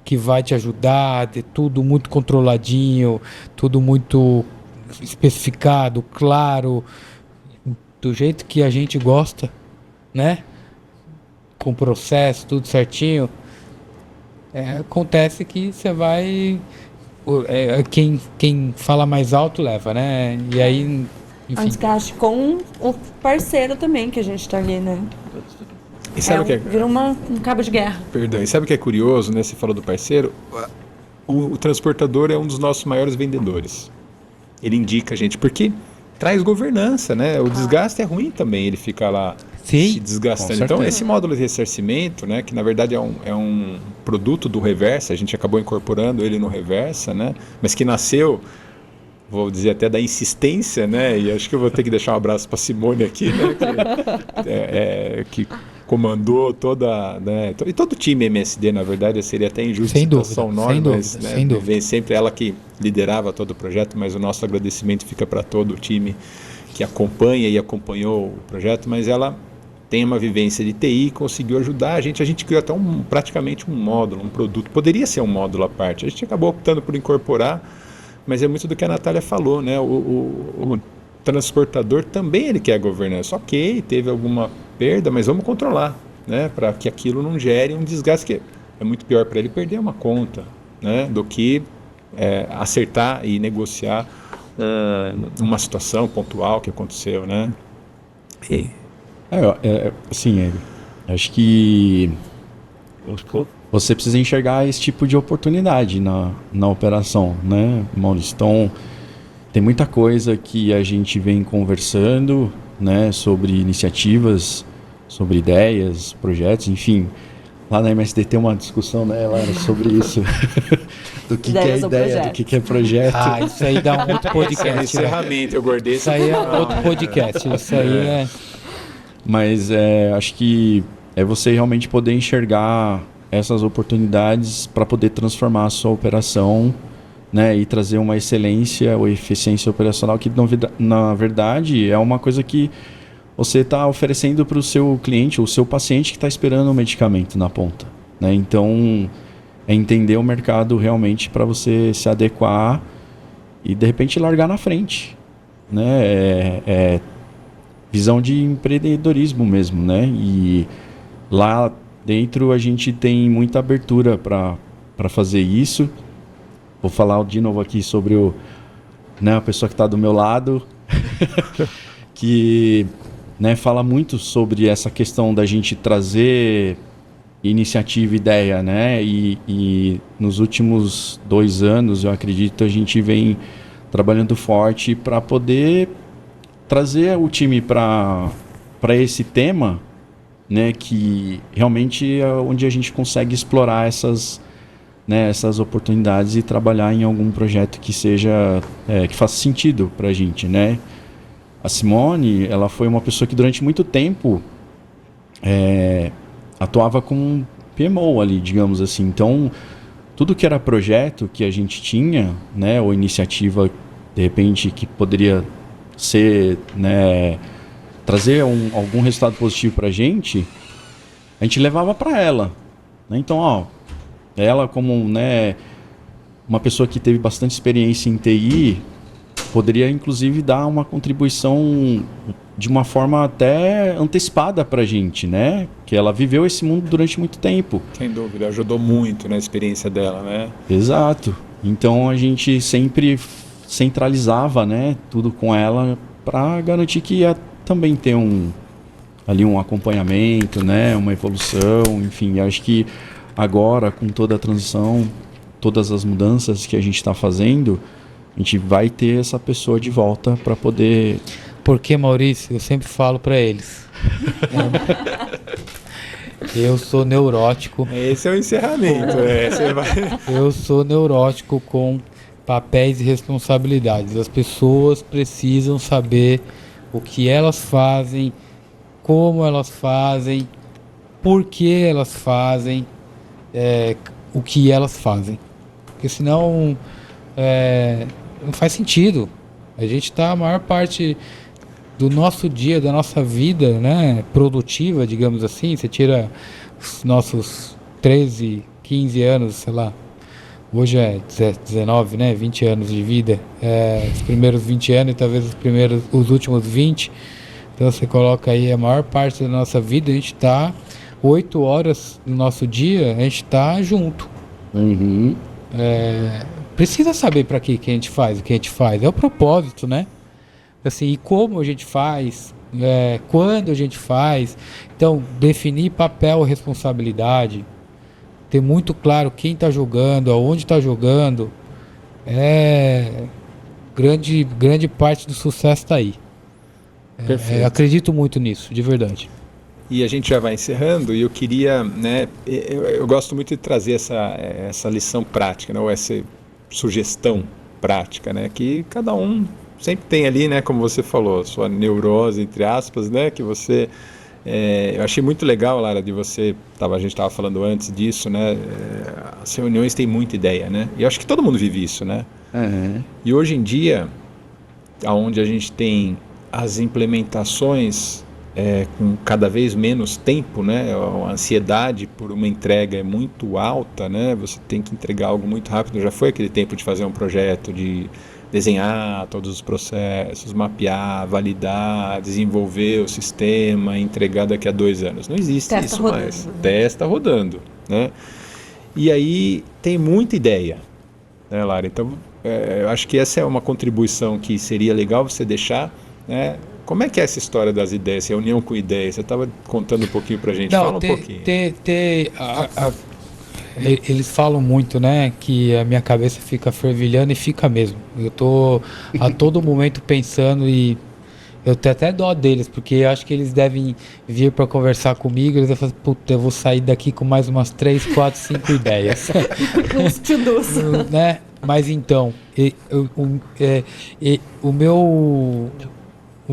que vai te ajudar a ter tudo muito controladinho, tudo muito especificado, claro, do jeito que a gente gosta, né? Com processo, tudo certinho, acontece que você vai... Quem fala mais alto leva, né? E aí, Um enfim... desgaste com o parceiro também que a gente tá ali, né? E sabe o que é? Vira um cabo de guerra. Perdão, e sabe o que é curioso, né? Você falou do parceiro. O transportador é um dos nossos maiores vendedores. Ele indica a gente, porque traz governança, né? O desgaste é ruim também, ele fica lá se desgastando. Então, esse módulo de ressarcimento, né? Que na verdade é um produto do Reversa, a gente acabou incorporando ele no Reversa, né? Mas que nasceu, vou dizer até da insistência, né? E acho que eu vou ter que deixar um abraço para Simone aqui, né? Que comandou toda, né? E todo o time MSD, na verdade, seria até injusto citação nome, mas vem sempre ela que liderava todo o projeto, mas o nosso agradecimento fica para todo o time que acompanha e acompanhou o projeto, mas ela tem uma vivência de TI, conseguiu ajudar a gente criou até praticamente um módulo, um produto, poderia ser um módulo à parte, a gente acabou optando por incorporar, mas é muito do que a Natália falou, né? O transportador também ele quer governança, ok, teve alguma perda, mas vamos controlar, né? Para que aquilo não gere um desgaste, que é muito pior para ele perder uma conta, né? Do que acertar e negociar uma situação pontual que aconteceu, né? Assim, acho que você precisa enxergar esse tipo de oportunidade na operação, né, Maurício? Então, tem muita coisa que a gente vem conversando, né, sobre iniciativas, sobre ideias, projetos, enfim. Lá na MSD tem uma discussão, né, Lara, sobre isso. Do que é ideia, do que é projeto. Ah, isso aí dá um outro podcast. Encerramento, eu guardei isso aí é outro podcast. Isso aí é... Mas acho que é você realmente poder enxergar essas oportunidades para poder transformar a sua operação, né, e trazer uma excelência ou eficiência operacional que, na verdade, é uma coisa que você está oferecendo para o seu cliente, o seu paciente que está esperando o medicamento na ponta, né? Então, é entender o mercado realmente para você se adequar e, de repente, largar na frente, né? Visão de empreendedorismo mesmo, né? E lá dentro a gente tem muita abertura para fazer isso. Vou falar de novo aqui sobre a pessoa que está do meu lado, que, né, fala muito sobre essa questão da gente trazer iniciativa e ideia, né? E nos últimos 2 anos, eu acredito, a gente vem trabalhando forte para poder trazer o time para esse tema, né, que realmente é onde a gente consegue explorar essas oportunidades e trabalhar em algum projeto que seja que faça sentido para a gente, né? A Simone, ela foi uma pessoa que durante muito tempo atuava como PMO ali, digamos assim. Então, tudo que era projeto que a gente tinha, né, ou iniciativa, de repente, que poderia ser, né, trazer algum resultado positivo para a gente levava para ela, né? Então, ela como, né, uma pessoa que teve bastante experiência em TI, poderia inclusive dar uma contribuição de uma forma até antecipada para a gente, né? Que ela viveu esse mundo durante muito tempo. Sem dúvida, ajudou muito na experiência dela, né? Exato. Então a gente sempre centralizava, né, tudo com ela para garantir que ia também ter um acompanhamento, né, uma evolução, enfim. Acho que agora, com toda a transição, todas as mudanças que a gente está fazendo, a gente vai ter essa pessoa de volta para poder... Porque, Maurício, eu sempre falo para eles. Eu sou neurótico. Esse é o encerramento. Você vai... Eu sou neurótico com papéis e responsabilidades. As pessoas precisam saber o que elas fazem, como elas fazem, por que elas fazem, o que elas fazem. Porque senão não faz sentido. A gente está a maior parte do nosso dia, da nossa vida, né, produtiva, digamos assim. Você tira os nossos 13, 15 anos, sei lá, hoje é 19, né, 20 anos de vida, os primeiros 20 anos e talvez os últimos 20. Então você coloca aí a maior parte da nossa vida, a gente está 8 horas do nosso dia, a gente está junto. Uhum. Precisa saber para que a gente faz o que a gente faz. É o propósito, né? Assim, e como a gente faz, quando a gente faz. Então, definir papel e responsabilidade, ter muito claro quem está jogando, aonde está jogando, grande parte do sucesso está aí. Acredito muito nisso, de verdade. E a gente já vai encerrando, e eu queria, né, eu gosto muito de trazer essa lição prática, né, ou essa sugestão prática, né, que cada um sempre tem ali, né, como você falou, sua neurose, entre aspas, né, que você... eu achei muito legal, Lara, de você... a gente estava falando antes disso, né, as reuniões têm muita ideia, né, e eu acho que todo mundo vive isso, né. Uhum. E hoje em dia, onde a gente tem as implementações com cada vez menos tempo, né, a ansiedade por uma entrega é muito alta, né, você tem que entregar algo muito rápido. Já foi aquele tempo de fazer um projeto, de desenhar todos os processos, mapear, validar, desenvolver o sistema, entregar daqui a 2 anos. Não existe Testa isso rodando. mais. Testa rodando, né? E aí tem muita ideia, né, Lara? Então, eu acho que essa é uma contribuição que seria legal você deixar, né? Como é que é essa história das ideias, reunião com ideias? Você estava contando um pouquinho pra gente. Fala um pouquinho. Eles falam muito, né, que a minha cabeça fica fervilhando, e fica mesmo. Eu tô a todo momento pensando, e eu tenho até dó deles, porque eu acho que eles devem vir para conversar comigo. Eles vão falar, puta, eu vou sair daqui com mais umas 3, 4, 5 ideias. Uns to-dos. Né? Mas então, o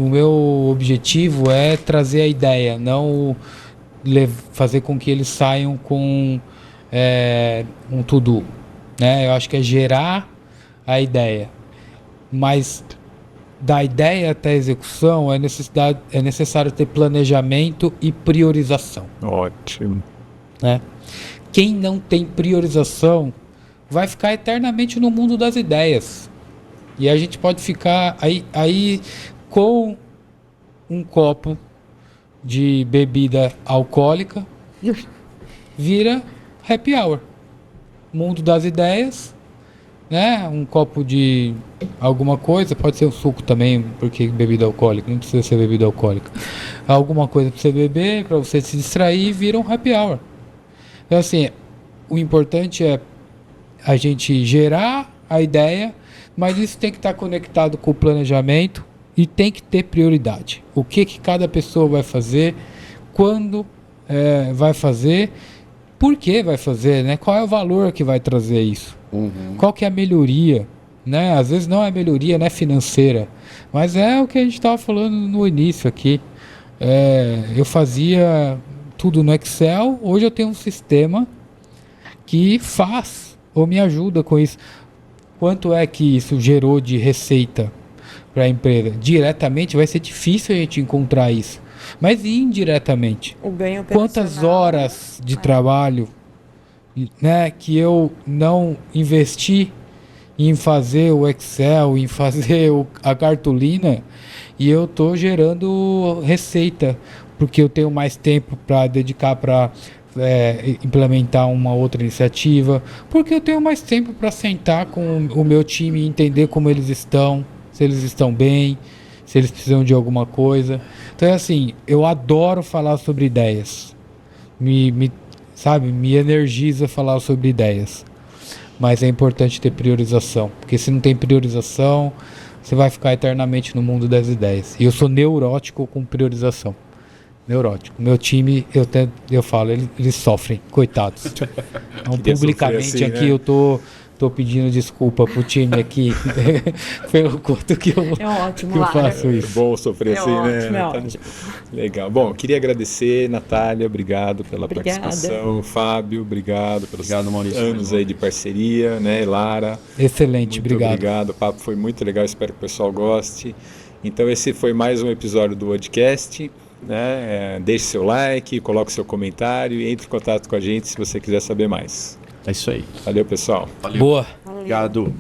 meu objetivo é trazer a ideia, não fazer com que eles saiam com um to-do, né? Eu acho que é gerar a ideia, mas da ideia até a execução é necessário ter planejamento e priorização. Ótimo. Né? Quem não tem priorização vai ficar eternamente no mundo das ideias, e a gente pode ficar aí com um copo de bebida alcoólica, vira happy hour, mundo das ideias, né? Um copo de alguma coisa, pode ser um suco também, porque bebida alcoólica, não precisa ser bebida alcoólica, alguma coisa para você beber, para você se distrair, vira um happy hour. Então, assim, o importante é a gente gerar a ideia, mas isso tem que estar conectado com o planejamento e tem que ter prioridade. O que cada pessoa vai fazer, quando vai fazer, por que vai fazer, né? Qual é o valor que vai trazer isso? Uhum. Qual que é a melhoria? Né? Às vezes não é melhoria, né, financeira, mas é o que a gente estava falando no início aqui. Eu fazia tudo no Excel, hoje eu tenho um sistema que faz ou me ajuda com isso. Quanto é que isso gerou de receita para a empresa? Diretamente vai ser difícil a gente encontrar isso, mas indiretamente, O ganho quantas operacional. horas de trabalho, né, que eu não investi em fazer o Excel, em fazer a cartolina, e eu estou gerando receita, porque eu tenho mais tempo para dedicar para implementar uma outra iniciativa, porque eu tenho mais tempo para sentar com o meu time e entender como eles estão, se eles estão bem, se eles precisam de alguma coisa. Então é assim, eu adoro falar sobre ideias, me energiza falar sobre ideias, mas é importante ter priorização, porque se não tem priorização, você vai ficar eternamente no mundo das ideias. E eu sou neurótico com priorização. Neurótico. Meu time, eu falo, eles sofrem, coitados. Então, publicamente assim, aqui, né? eu tô pedindo desculpa pro time aqui pelo quanto que eu, É ótimo, que eu Lara. faço É isso. bom sofrer assim, ótimo, né? é Natália? ótimo. Legal. Bom, queria agradecer, Natália, obrigado pela Obrigada. participação. Fábio, obrigado pelos Obrigado, Maurício. anos aí de parceria, né? Lara, Excelente, muito obrigado. O papo foi muito legal, espero que o pessoal goste. Então esse foi mais um episódio do podcast, né? Deixe seu like, coloque seu comentário e entre em contato com a gente se você quiser saber mais. É isso aí. Valeu, pessoal. Valeu. Boa. Obrigado.